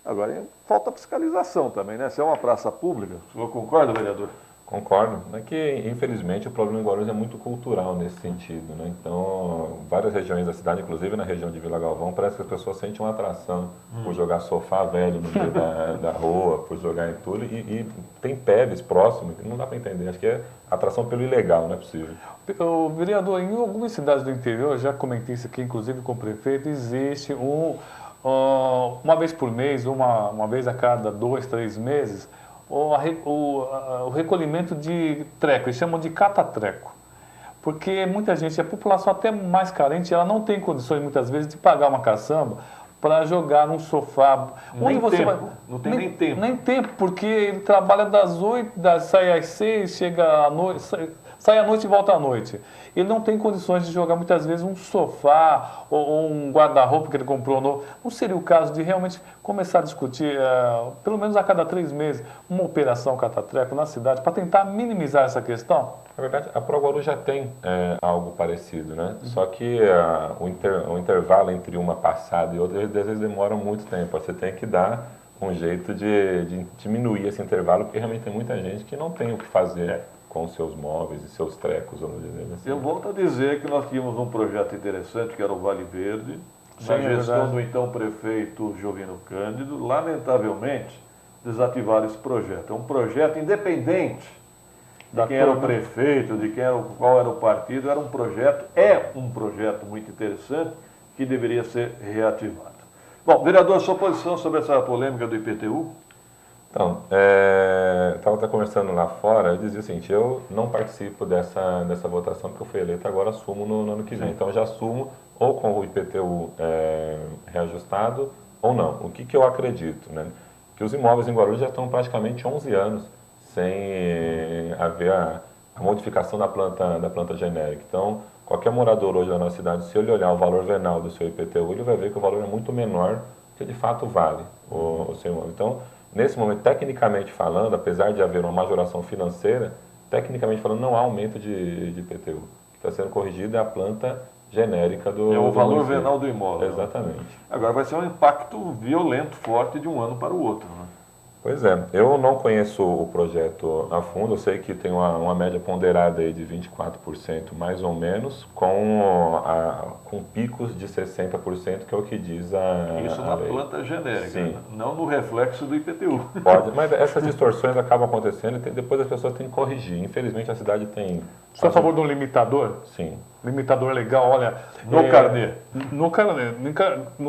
Agora, falta fiscalização também, né? Se é uma praça pública, o senhor concorda, vereador? Concordo. É que, infelizmente, o problema em Guarulhos é muito cultural nesse sentido, né? Então, várias regiões da cidade, inclusive na região de Vila Galvão, parece que as pessoas sentem uma atração por jogar sofá velho no meio da rua, por jogar entulho, e tem PEVs próximos, não dá para entender. Acho que é atração pelo ilegal, não é possível. O vereador, em algumas cidades do interior, já comentei isso aqui, inclusive com o prefeito, existe uma vez por mês, uma vez a cada 2, 3 meses, o recolhimento de treco, eles chamam de catatreco. Porque muita gente, a população até mais carente, ela não tem condições muitas vezes de pagar uma caçamba para jogar num sofá. Nem tempo. Não tem nem tempo. Nem tempo, porque ele trabalha das 8, sai às 6, chega à noite, sai à noite e volta à noite. Ele não tem condições de jogar muitas vezes um sofá ou um guarda-roupa que ele comprou novo. Não seria o caso de realmente começar a discutir, pelo menos a cada 3 meses, uma operação catatreco na cidade para tentar minimizar essa questão? Na verdade, a ProGuarulhos já tem algo parecido, né? Só que o intervalo entre uma passada e outra, às vezes demora muito tempo. Você tem que dar um jeito de diminuir esse intervalo, porque realmente tem muita gente que não tem o que fazer com seus móveis e seus trecos, vamos dizer assim. Eu volto a dizer que nós tínhamos um projeto interessante, que era o Vale Verde, na gestão do então prefeito Jovino Cândido. Lamentavelmente, desativaram esse projeto. É um projeto independente de quem era o prefeito, de qual era o partido. É um projeto muito interessante que deveria ser reativado. Bom, vereador, sua posição sobre essa polêmica do IPTU? Então, estava até conversando lá fora, eu dizia o seguinte, eu não participo dessa votação porque eu fui eleito, agora assumo no ano que vem. Então, eu já assumo ou com o IPTU reajustado ou não. O que eu acredito, né? Que os imóveis em Guarulhos já estão praticamente 11 anos sem haver a modificação da planta genérica. Então, qualquer morador hoje da nossa cidade, se ele olhar o valor venal do seu IPTU, ele vai ver que o valor é muito menor do que de fato vale o seu imóvel. Então, nesse momento, tecnicamente falando, apesar de haver uma majoração financeira, tecnicamente falando, não há aumento de IPTU. O que está sendo corrigido é a planta genérica do É o valor município. venal do imóvel. Exatamente. Agora vai ser um impacto violento, forte, de um ano para o outro, né? Pois é, eu não conheço o projeto a fundo, eu sei que tem uma média ponderada aí de 24% mais ou menos, com picos de 60%, que é o que diz Isso a na lei. planta genérica, Sim. né? Não no reflexo do IPTU. Pode, mas essas distorções acabam acontecendo e depois as pessoas têm que corrigir. Infelizmente a cidade tem... Você é a favor de um limitador? Sim. Limitador legal, olha... No carnê. No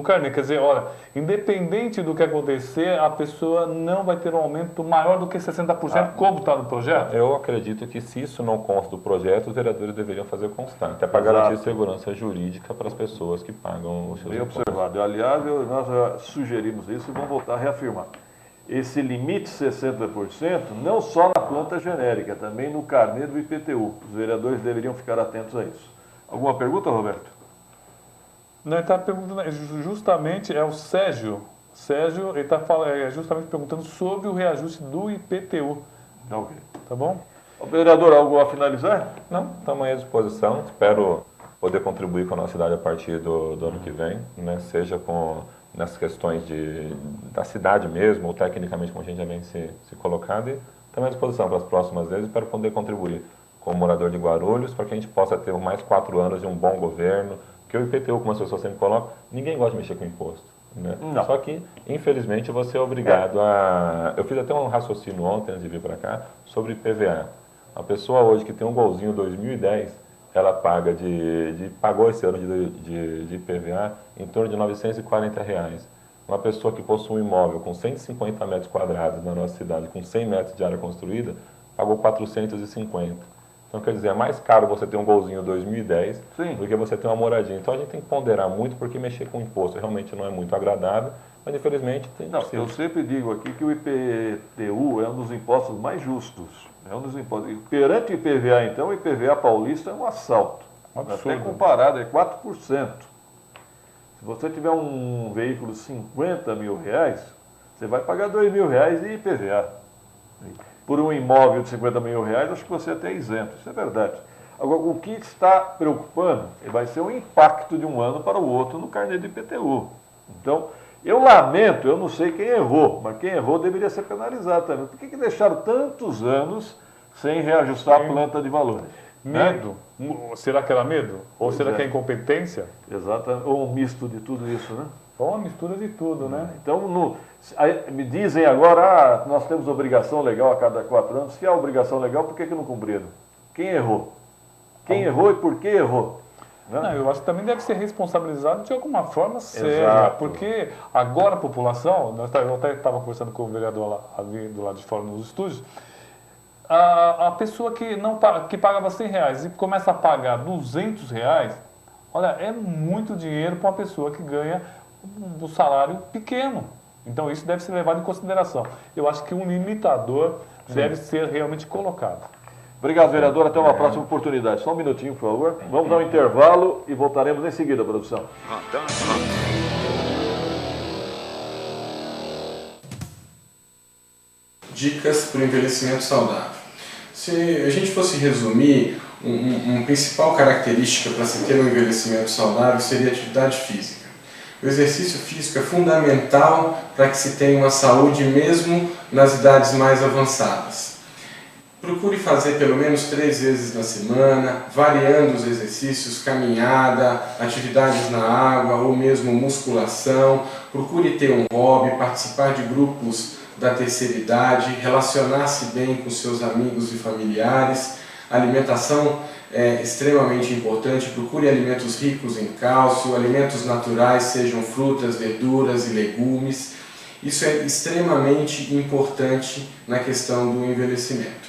carnê, quer dizer, olha, independente do que acontecer, a pessoa não vai ter um aumento maior do que 60%, como está no projeto? Eu acredito que se isso não consta do projeto, os vereadores deveriam fazer constar, até para Exato. garantir segurança jurídica para as pessoas que pagam os seus Bem impostos. observado. Aliás, nós já sugerimos isso e vamos voltar a reafirmar. Esse limite 60% não só na planta genérica, também no carnê do IPTU. Os vereadores deveriam ficar atentos a isso. Alguma pergunta, Roberto? Não, ele está perguntando, justamente, é o Sérgio. Sérgio, ele está justamente perguntando sobre o reajuste do IPTU. Ok. Tá bom? Vereador, algo a finalizar? Não, estamos aí à disposição. Espero poder contribuir com a nossa cidade a partir do ano que vem, né? Seja nessas questões da cidade mesmo, ou tecnicamente, como a gente já vem se colocado. E também à disposição para as próximas vezes. Espero poder contribuir como morador de Guarulhos para que a gente possa ter mais 4 anos de um bom governo. Porque o IPTU, como as pessoas sempre colocam, ninguém gosta de mexer com imposto. Né? Não. Só que, infelizmente, você é obrigado a... Eu fiz até um raciocínio ontem, antes de vir para cá, sobre IPVA. A pessoa hoje que tem um golzinho 2010, ela paga pagou esse ano de IPVA em torno de R$940. Uma pessoa que possui um imóvel com 150 metros quadrados na nossa cidade, com 100 metros de área construída, pagou 450. Então, quer dizer, é mais caro você ter um golzinho 2010 Sim. do que você ter uma moradia. Então, a gente tem que ponderar muito, porque mexer com imposto realmente não é muito agradável, mas, infelizmente, tem Não, que ser. eu sempre digo aqui que o IPTU é um dos impostos mais justos. É um dos impostos. E perante o IPVA, então, o IPVA paulista é um assalto. Absurdo. Até comparado, é 4%. Se você tiver um veículo de 50 mil reais, você vai pagar R$2.000 de IPVA. Por um imóvel de 50 mil reais, acho que você é até isento. Isso é verdade. Agora, o que está preocupando vai ser o impacto de um ano para o outro no carnê do IPTU. Então, eu lamento, eu não sei quem errou, mas quem errou deveria ser penalizado também. Por que deixaram tantos anos sem reajustar a planta de valores? Medo? Será que era medo? Ou Pois será é. que é incompetência? Exato, ou um misto de tudo isso, né? Ou uma mistura de tudo, né? Então, me dizem agora, nós temos obrigação legal a cada 4 anos. Se há obrigação legal, por que não cumpriram? Quem errou? Quem errou e por que errou? Né? Não, eu acho que também deve ser responsabilizado de alguma forma séria, Exato. porque agora a população, eu até estava conversando com o vereador lá, ali do lado de fora nos estúdios, a pessoa que pagava R$100 e começa a pagar R$200, olha, é muito dinheiro para uma pessoa que ganha um salário pequeno. Então isso deve ser levado em consideração. Eu acho que um limitador deve ser realmente colocado. Obrigado, vereador. Até uma próxima oportunidade. Só um minutinho, por favor. Vamos dar um intervalo e voltaremos em seguida, produção. Dicas para o envelhecimento saudável. Se a gente fosse resumir, uma principal característica para se ter um envelhecimento saudável seria a atividade física. O exercício físico é fundamental para que se tenha uma saúde mesmo nas idades mais avançadas. Procure fazer pelo menos 3 vezes na semana, variando os exercícios, caminhada, atividades na água ou mesmo musculação. Procure ter um hobby, participar de grupos da terceira idade, relacionar-se bem com seus amigos e familiares. A alimentação é extremamente importante. Procure alimentos ricos em cálcio, alimentos naturais, sejam frutas, verduras e legumes. Isso é extremamente importante na questão do envelhecimento.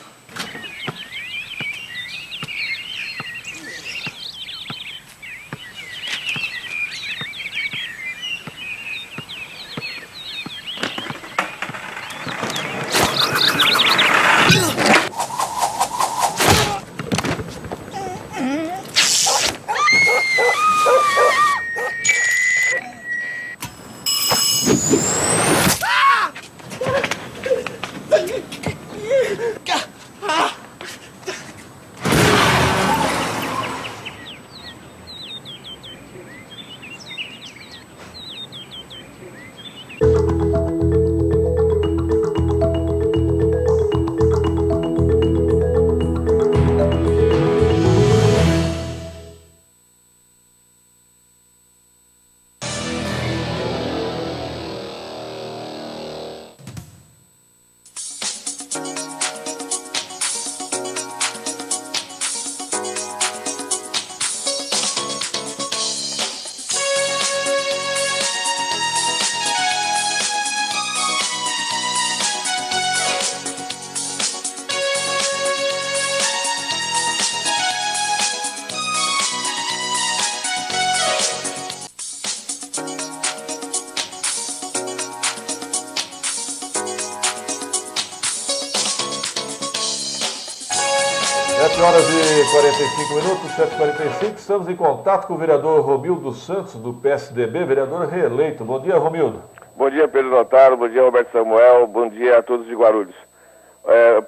7 horas e 45 minutos, 7h45. Estamos em contato com o vereador Romildo Santos, do PSDB, vereador reeleito. Bom dia, Romildo. Bom dia, Pedro Notaro. Bom dia, Roberto Samuel. Bom dia a todos de Guarulhos.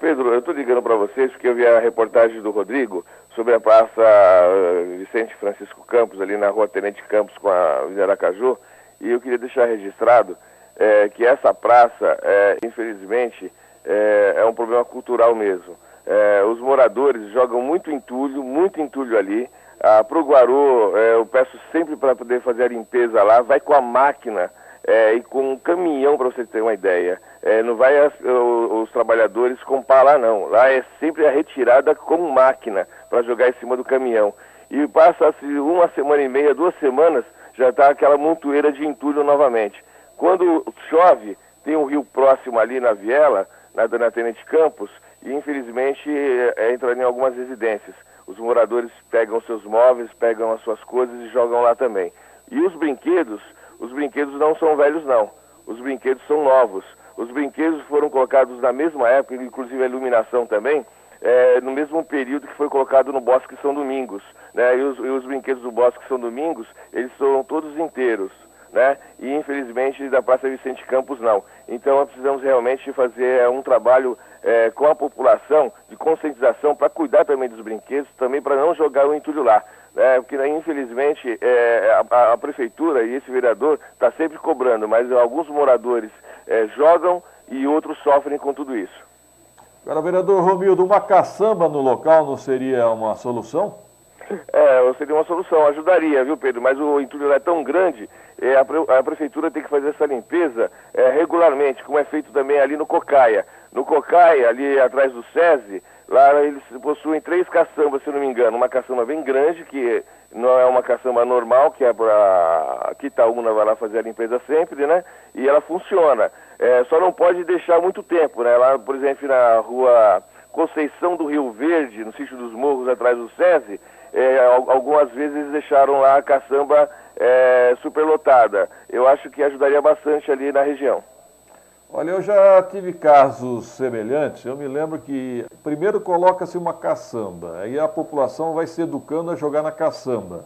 Pedro, eu estou ligando para vocês porque eu vi a reportagem do Rodrigo sobre a Praça Vicente Francisco Campos, ali na Rua Tenente Campos com a Avenida Aracaju, e eu queria deixar registrado que essa praça, infelizmente, é um problema cultural mesmo. Os moradores jogam muito entulho ali. Pro Guarô, eu peço sempre para poder fazer a limpeza lá, vai com a máquina e com um caminhão, para você ter uma ideia. Não vai os trabalhadores com pá lá, não. Lá é sempre a retirada com máquina para jogar em cima do caminhão. E passa-se uma semana e meia, 2 semanas, já está aquela montoeira de entulho novamente. Quando chove, tem um rio próximo ali na Viela, na Tenente Campos, e infelizmente entra em algumas residências. Os moradores pegam seus móveis, pegam as suas coisas e jogam lá também. E os brinquedos não são velhos não, os brinquedos são novos. Os brinquedos foram colocados na mesma época, inclusive a iluminação também, no mesmo período que foi colocado no Bosque São Domingos, né? E os brinquedos do Bosque São Domingos, eles são todos inteiros, né? E infelizmente da Praça Vicente Campos não. Então nós precisamos realmente fazer um trabalho com a população de conscientização para cuidar também dos brinquedos, também para não jogar o entulho lá. Porque infelizmente a prefeitura e esse vereador está sempre cobrando, mas alguns moradores jogam e outros sofrem com tudo isso. Agora, vereador Romildo, uma caçamba no local não seria uma solução? Seria uma solução, ajudaria, viu, Pedro? Mas o entulho lá é tão grande, a prefeitura tem que fazer essa limpeza regularmente, como é feito também ali no Cocaia. No Cocaia, ali atrás do SESI, lá eles possuem 3 caçambas, se não me engano. Uma caçamba bem grande, que não é uma caçamba normal, que é para Quitaúna vai lá fazer a limpeza sempre, né? E ela funciona. Só não pode deixar muito tempo, né? Lá, por exemplo, na rua Conceição do Rio Verde, no Sítio dos Morros, atrás do SESI, algumas vezes eles deixaram lá a caçamba superlotada. Eu acho que ajudaria bastante ali na região. Olha, eu já tive casos semelhantes. Eu me lembro que primeiro coloca-se uma caçamba, aí a população vai se educando a jogar na caçamba.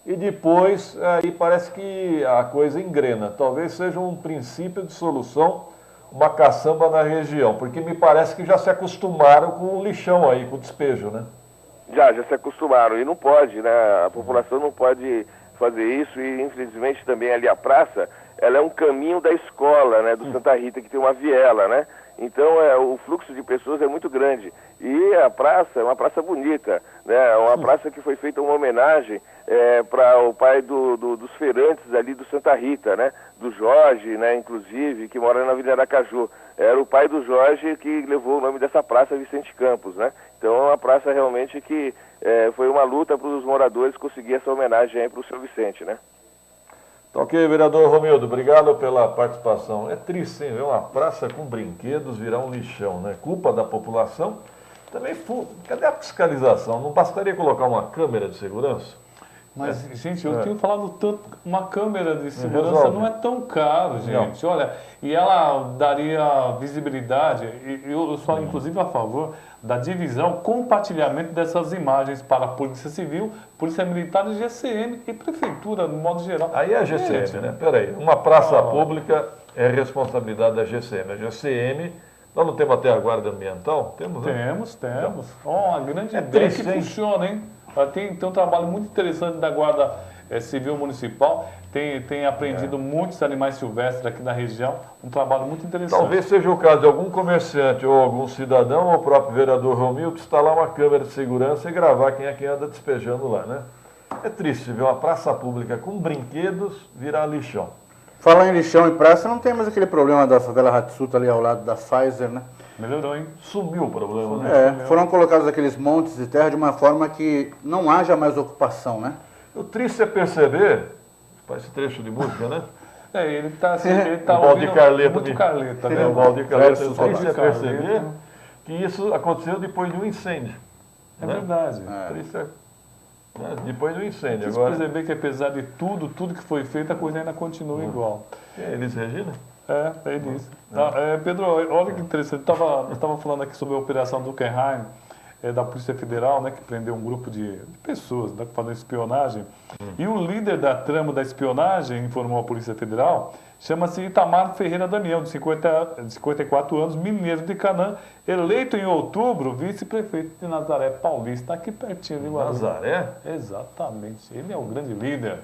E depois, aí parece que a coisa engrena. Talvez seja um princípio de solução uma caçamba na região, porque me parece que já se acostumaram com o lixão aí, com o despejo, né? Já se acostumaram, e não pode, né? A população não pode fazer isso, e infelizmente também ali a praça, ela é um caminho da escola, né, do Santa Rita, que tem uma viela, né? Então o fluxo de pessoas é muito grande. E a praça é uma praça bonita, né? É uma praça que foi feita uma homenagem para o pai dos feirantes ali do Santa Rita, né? Do Jorge, né, inclusive, que mora na Avenida Aracaju. Era o pai do Jorge que levou o nome dessa praça, Vicente Campos, né? Então é uma praça realmente que foi uma luta para os moradores conseguir essa homenagem aí para o seu Vicente, né? Tá ok, vereador Romildo, obrigado pela participação. É triste, hein, ver uma praça com brinquedos virar um lixão, né? Culpa da população. Também, cadê a fiscalização? Não bastaria colocar uma câmera de segurança? Mas, gente, eu tenho falado tanto, uma câmera de segurança não é tão caro, gente. Não. Olha, e ela daria visibilidade, e eu sou inclusive a favor da divisão, compartilhamento dessas imagens para a Polícia Civil, Polícia Militar e GCM e Prefeitura, no modo geral. Aí é a GCM, né? Peraí, uma praça pública é responsabilidade da GCM. A GCM, nós não temos até a Guarda Ambiental? Temos, né? Temos. Uma grande ideia que funciona, hein? Tem um trabalho muito interessante da Guarda Civil Municipal, tem apreendido muitos animais silvestres aqui na região, um trabalho muito interessante. Talvez seja o caso de algum comerciante ou algum cidadão, ou o próprio vereador Romildo, instalar uma câmera de segurança e gravar quem é que anda despejando lá, né? É triste ver uma praça pública com brinquedos virar lixão. Falar em lixão e praça, não tem mais aquele problema da favela Hatsuta ali ao lado da Pfizer, né? Melhorou, hein? Sumiu o problema, né? Foram colocados aqueles montes de terra de uma forma que não haja mais ocupação, né? O triste é perceber, parece trecho de música, né? Ele tá o Valdir Carleta, muito Carleta, né? O Valdir Carleta, o triste é perceber que isso aconteceu depois de um incêndio. É verdade. Triste é, depois do incêndio. Agora perceber que apesar de tudo que foi feito, a coisa ainda continua igual. Elis Regina? É isso. Pedro, olha que interessante. Eu estava falando aqui sobre a Operação Dukenheim. da Polícia Federal, né, que prendeu um grupo de pessoas, né, fazendo espionagem. E o líder da trama da espionagem, informou a Polícia Federal, chama-se Itamar Ferreira Damião, de 54 anos, mineiro de Canaã, eleito em outubro vice-prefeito de Nazaré Paulista, aqui pertinho de Guarulhos. Nazaré? Exatamente, ele é o grande líder.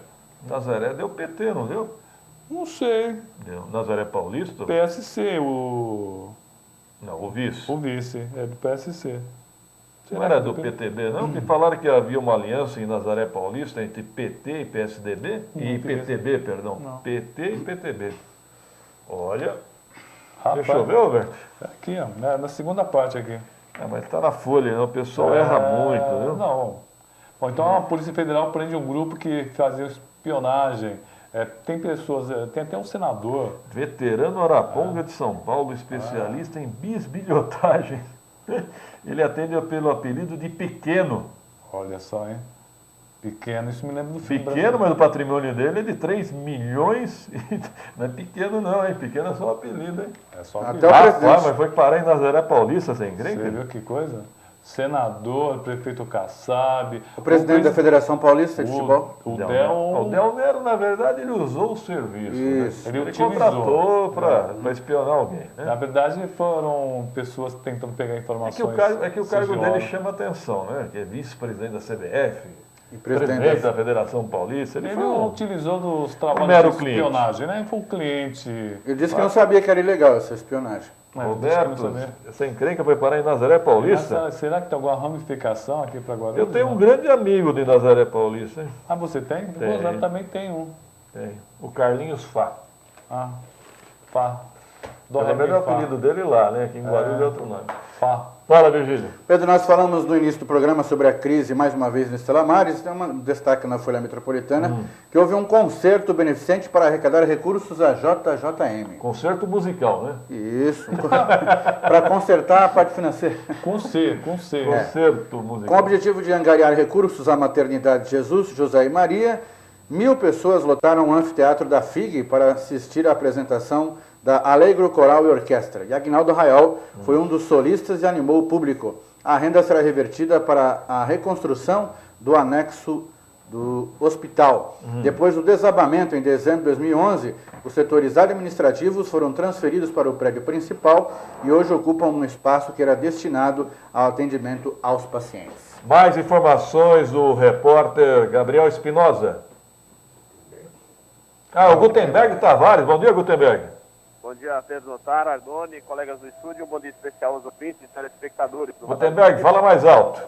Nazaré deu PT, não deu? Não sei, Deu. Nazaré Paulista? PSC, Não, o vice. o vice, é do PSC. Não era do PTB, não? Que falaram que havia uma aliança em Nazaré Paulista entre PT e PSDB? E PTB, perdão. Não. PT e PTB. Olha, Rapaz, deixa eu ver, Roberto. aqui, ó, na segunda parte aqui. Mas está na folha, né? O pessoal erra muito, viu? Não. Bom, então a Polícia Federal prende um grupo que fazia espionagem. Tem pessoas, tem até um senador. Veterano Araponga de São Paulo, especialista em bisbilhotagem. Ele atende pelo apelido de Pequeno. Olha só, hein? Pequeno, isso me lembra do filme. Pequeno, mas o patrimônio dele é de 3 milhões. Não é pequeno não, hein? Pequeno é só o apelido, hein? É só Até apelido. o Rapaz, presidente. mas foi parar em Nazaré Paulista, sem Você crer? viu que coisa? Senador, prefeito Kassab. O presidente da Federação Paulista de Futebol. O O Del... Del Nero, na verdade, ele usou o serviço. Isso. Né? Ele utilizou. contratou para espionar alguém. Né? Na verdade, foram pessoas tentando pegar É informações. que o cargo dele sigilosas. chama atenção, né? Que é vice-presidente da CBF, E presidente da Federação Paulista. Ele Ele foi um utilizou dos mero trabalhos de cliente. espionagem, né? Foi um cliente. Ele disse que não sabia que era ilegal essa espionagem. Roberto, essa encrenca foi parar em Nazaré Paulista. Será que tem alguma ramificação aqui para Guarulhos? Eu tenho um grande amigo de Nazaré Paulista, hein? Ah, você tem? Tem. Eu também tem um. Tem. O Carlinhos Fá. Ah, Fá. Pelo menos é o apelido dele lá, né? Aqui em Guarulhos é outro nome. Fá. Fala, Virgílio. Pedro, nós falamos no início do programa sobre a crise, mais uma vez, no Estela Maris. Tem um destaque na Folha Metropolitana, que houve um concerto beneficente para arrecadar recursos à JJM. Concerto musical, né? Isso, para consertar a parte financeira. Com C. Concerto musical. Com o objetivo de angariar recursos à Maternidade Jesus, José e Maria, 1.000 pessoas lotaram o anfiteatro da FIG para assistir à apresentação da Alegro Coral e Orquestra. E Aguinaldo Raiol foi um dos solistas e animou o público. A renda será revertida para a reconstrução do anexo do hospital. Depois do desabamento em dezembro de 2011, os setores administrativos foram transferidos para o prédio principal e hoje ocupam um espaço que era destinado ao atendimento aos pacientes. Mais informações do repórter Gabriel Espinosa. O Gutenberg Tavares. Bom dia, Gutenberg. Bom dia, Pedro Notaro, Ardoni, colegas do estúdio, um bom dia especial aos ouvintes e telespectadores. Gutenberg, fala mais alto.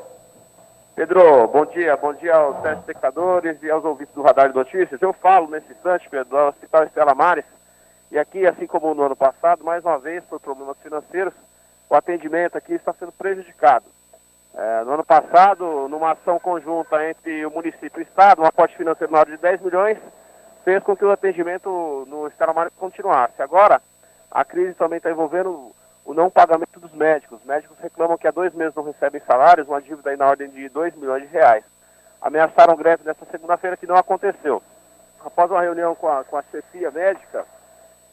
Pedro, bom dia aos telespectadores e aos ouvintes do Radar de Notícias. Eu falo nesse instante, Pedro, do Hospital Estela Maris, e aqui, assim como no ano passado, mais uma vez, por problemas financeiros, o atendimento aqui está sendo prejudicado. No ano passado, numa ação conjunta entre o município e o Estado, um aporte financeiro na ordem de 10 milhões, fez com que o atendimento no Estela Maris continuasse. Agora, a crise também está envolvendo o não pagamento dos médicos. Os médicos reclamam que há 2 meses não recebem salários, uma dívida aí na ordem de 2 milhões de reais. Ameaçaram greve nesta segunda-feira, que não aconteceu. Após uma reunião com a chefia médica,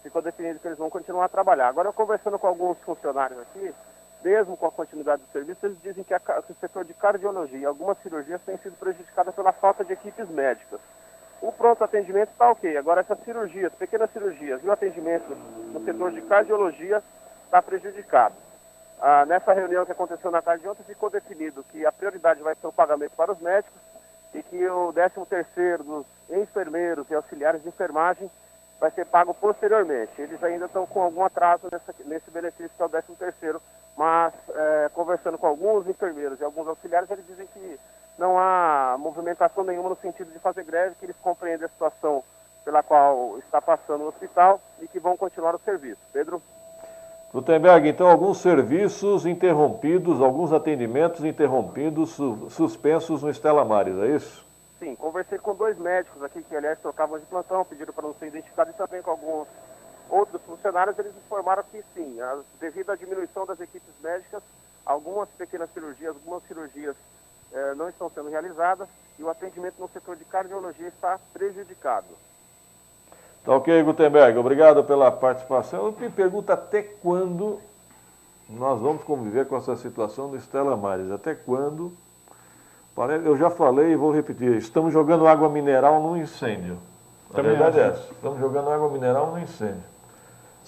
ficou definido que eles vão continuar a trabalhar. Agora, eu conversando com alguns funcionários aqui, mesmo com a continuidade do serviço, eles dizem que o setor de cardiologia e algumas cirurgias têm sido prejudicadas pela falta de equipes médicas. O pronto atendimento está ok. Agora, essas cirurgias, pequenas cirurgias e o atendimento no setor de cardiologia está prejudicado. Nessa reunião que aconteceu na tarde de ontem, ficou definido que a prioridade vai ser o pagamento para os médicos e que o 13º dos enfermeiros e auxiliares de enfermagem vai ser pago posteriormente. Eles ainda estão com algum atraso nesse benefício que é o 13º, mas conversando com alguns enfermeiros e alguns auxiliares, eles dizem que não há movimentação nenhuma no sentido de fazer greve, que eles compreendem a situação pela qual está passando o hospital e que vão continuar o serviço. Pedro? Gutenberg, então alguns serviços interrompidos, alguns atendimentos interrompidos, suspensos no Estela Maris, é isso? Sim, conversei com 2 médicos aqui que, aliás, trocavam de plantão, pediram para não ser identificado, e também com alguns outros funcionários. Eles informaram que sim, devido à diminuição das equipes médicas, algumas pequenas cirurgias, algumas cirurgias não estão sendo realizadas e o atendimento no setor de cardiologia está prejudicado. Tá ok, Gutenberg, obrigado pela participação. Eu me pergunto até quando nós vamos conviver com essa situação do Stella Maris. Até quando? Eu já falei e vou repetir. Estamos jogando água mineral no incêndio. A verdade é essa. Estamos jogando água mineral no incêndio.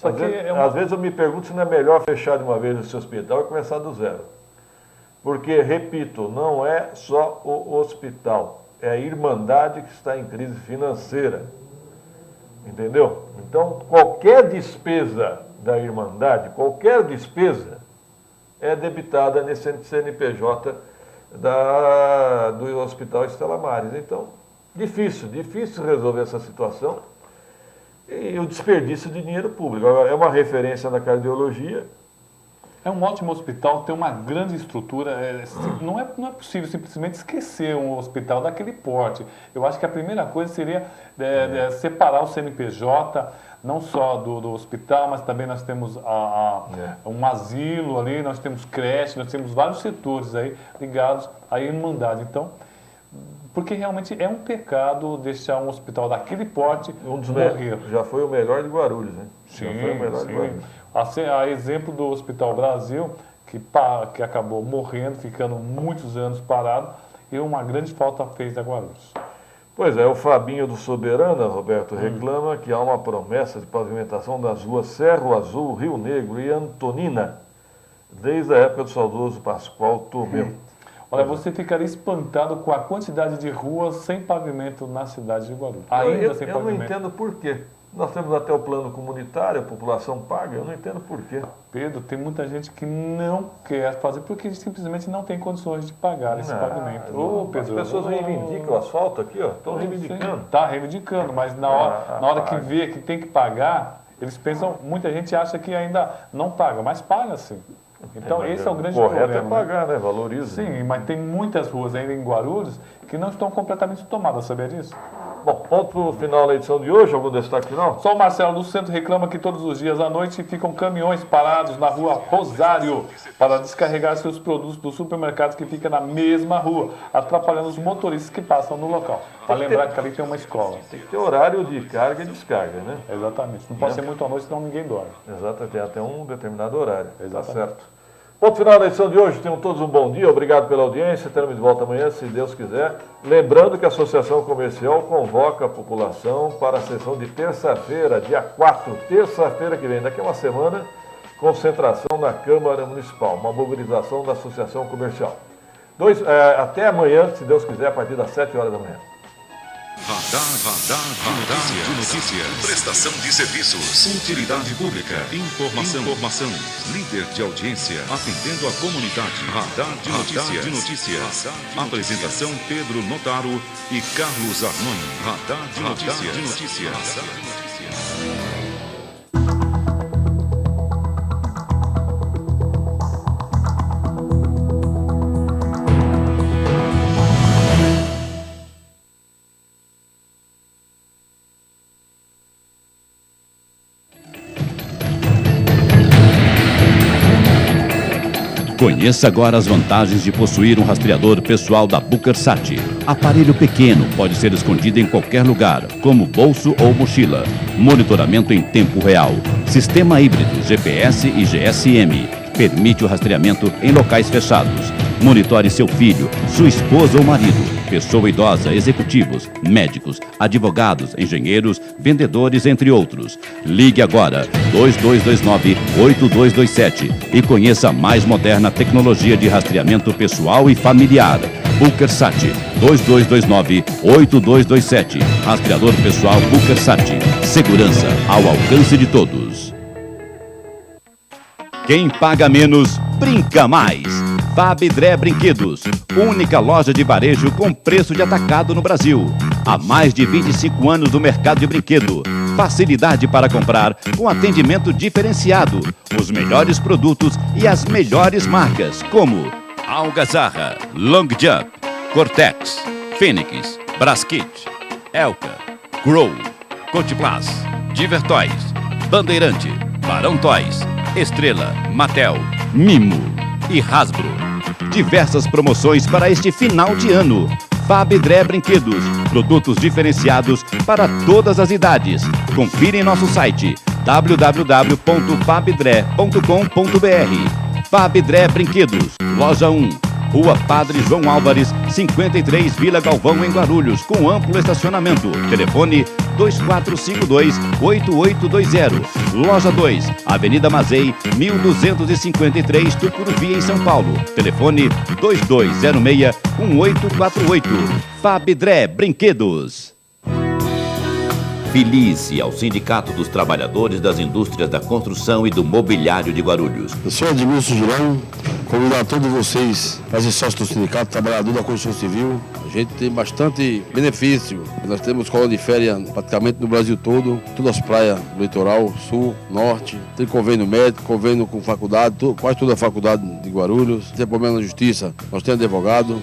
Às vezes eu me pergunto se não é melhor fechar de uma vez esse hospital e começar do zero. Porque, repito, não é só o hospital. É a Irmandade que está em crise financeira. Entendeu? Então, qualquer despesa da Irmandade, qualquer despesa, é debitada nesse CNPJ do Hospital Stella Maris. Então, difícil resolver essa situação. E o desperdício de dinheiro público. Agora, é uma referência na cardiologia. É um ótimo hospital, tem uma grande estrutura. Não é possível simplesmente esquecer um hospital daquele porte. Eu acho que a primeira coisa seria separar o CNPJ, não só do hospital, mas também nós temos um asilo ali, nós temos creche, nós temos vários setores aí ligados à Irmandade. Então, porque realmente é um pecado deixar um hospital daquele porte morrer. Já foi o melhor de Guarulhos, né? Sim, já foi o melhor de Guarulhos. A exemplo do Hospital Brasil, que acabou morrendo, ficando muitos anos parado, e uma grande falta fez a Guarulhos. Pois é, o Fabinho do Soberana, Roberto, reclama que há uma promessa de pavimentação das ruas Cerro Azul, Rio Negro e Antonina, desde a época do saudoso Pascoal Tomeu. Olha, você ficaria espantado com a quantidade de ruas sem pavimento na cidade de Guarulhos. Eu não entendo por quê. Nós temos até o plano comunitário, a população paga, eu não entendo por quê. Pedro, tem muita gente que não quer fazer porque simplesmente não tem condições de pagar esse pavimento. Pedro, as pessoas reivindicam o asfalto aqui, ó, estão reivindicando. Está reivindicando, mas na hora que vê que tem que pagar, eles pensam, muita gente acha que ainda não paga, mas paga sim. Então esse é o grande problema. Correto é pagar, né? Valoriza. Sim, mas tem muitas ruas ainda em Guarulhos que não estão completamente tomadas, sabia disso? Bom, ponto final da edição de hoje, algum destaque final? Só o Marcelo do Centro reclama que todos os dias à noite ficam caminhões parados na rua Rosário para descarregar seus produtos do supermercado que fica na mesma rua, atrapalhando os motoristas que passam no local. Para lembrar que ali tem uma escola. Tem que ter horário de carga e descarga, né? Exatamente. Não pode ser muito à noite, senão ninguém dorme. Exatamente, tem até um determinado horário. Exatamente. Tá certo. Ponto final da edição de hoje. Tenham todos um bom dia. Obrigado pela audiência. Estaremos de volta amanhã, se Deus quiser. Lembrando que a Associação Comercial convoca a população para a sessão de terça-feira, dia 4, terça-feira que vem, daqui a uma semana, concentração na Câmara Municipal, uma mobilização da Associação Comercial. Até amanhã, se Deus quiser, a partir das 7 horas da manhã. Radar de notícia. Prestação de serviços. Utilidade pública. Informação. Líder de audiência. Atendendo a comunidade. Radar de notícias. Apresentação Pedro Notaro e Carlos Arnone. Radar de notícias. Conheça agora as vantagens de possuir um rastreador pessoal da BookerSat. Aparelho pequeno, pode ser escondido em qualquer lugar, como bolso ou mochila. Monitoramento em tempo real. Sistema híbrido GPS e GSM. Permite o rastreamento em locais fechados. Monitore seu filho, sua esposa ou marido, pessoa idosa, executivos, médicos, advogados, engenheiros, vendedores, entre outros. Ligue agora 2229-8227 e conheça a mais moderna tecnologia de rastreamento pessoal e familiar. BookerSat 2229-8227. Rastreador pessoal BookerSat. Segurança ao alcance de todos. Quem paga menos, brinca mais. Fabidré Brinquedos, única loja de varejo com preço de atacado no Brasil. Há mais de 25 anos no mercado de brinquedo. Facilidade para comprar, com atendimento diferenciado. Os melhores produtos e as melhores marcas, como Algazarra, Long Jump, Cortex, Fênix, Brasquet, Elka, Grow, Cotiplas, Divertoys, Bandeirante, Barão Toys, Estrela, Mattel, Mimo e Hasbro. Diversas promoções para este final de ano. Fabidré Brinquedos, produtos diferenciados para todas as idades. Confira em nosso site www.fabidré.com.br. Fabidré Brinquedos, Loja 1, Rua Padre João Álvares, 53, Vila Galvão, em Guarulhos, com amplo estacionamento. Telefone 2452-8820. Loja 2, Avenida Mazei, 1253, Tucuruvi, em São Paulo. Telefone 2206-1848. Fabidré Brinquedos. Filie-se ao Sindicato dos Trabalhadores das Indústrias da Construção e do Mobiliário de Guarulhos. Eu sou Edmilson Girão, convidar todos vocês a ser sócio do Sindicato Trabalhador da Construção Civil. A gente tem bastante benefício. Nós temos colônia de férias praticamente no Brasil todo, todas as praias do litoral, sul, norte. Tem convênio médico, convênio com faculdade, quase toda a faculdade de Guarulhos. Se tem problema na justiça, nós temos advogado.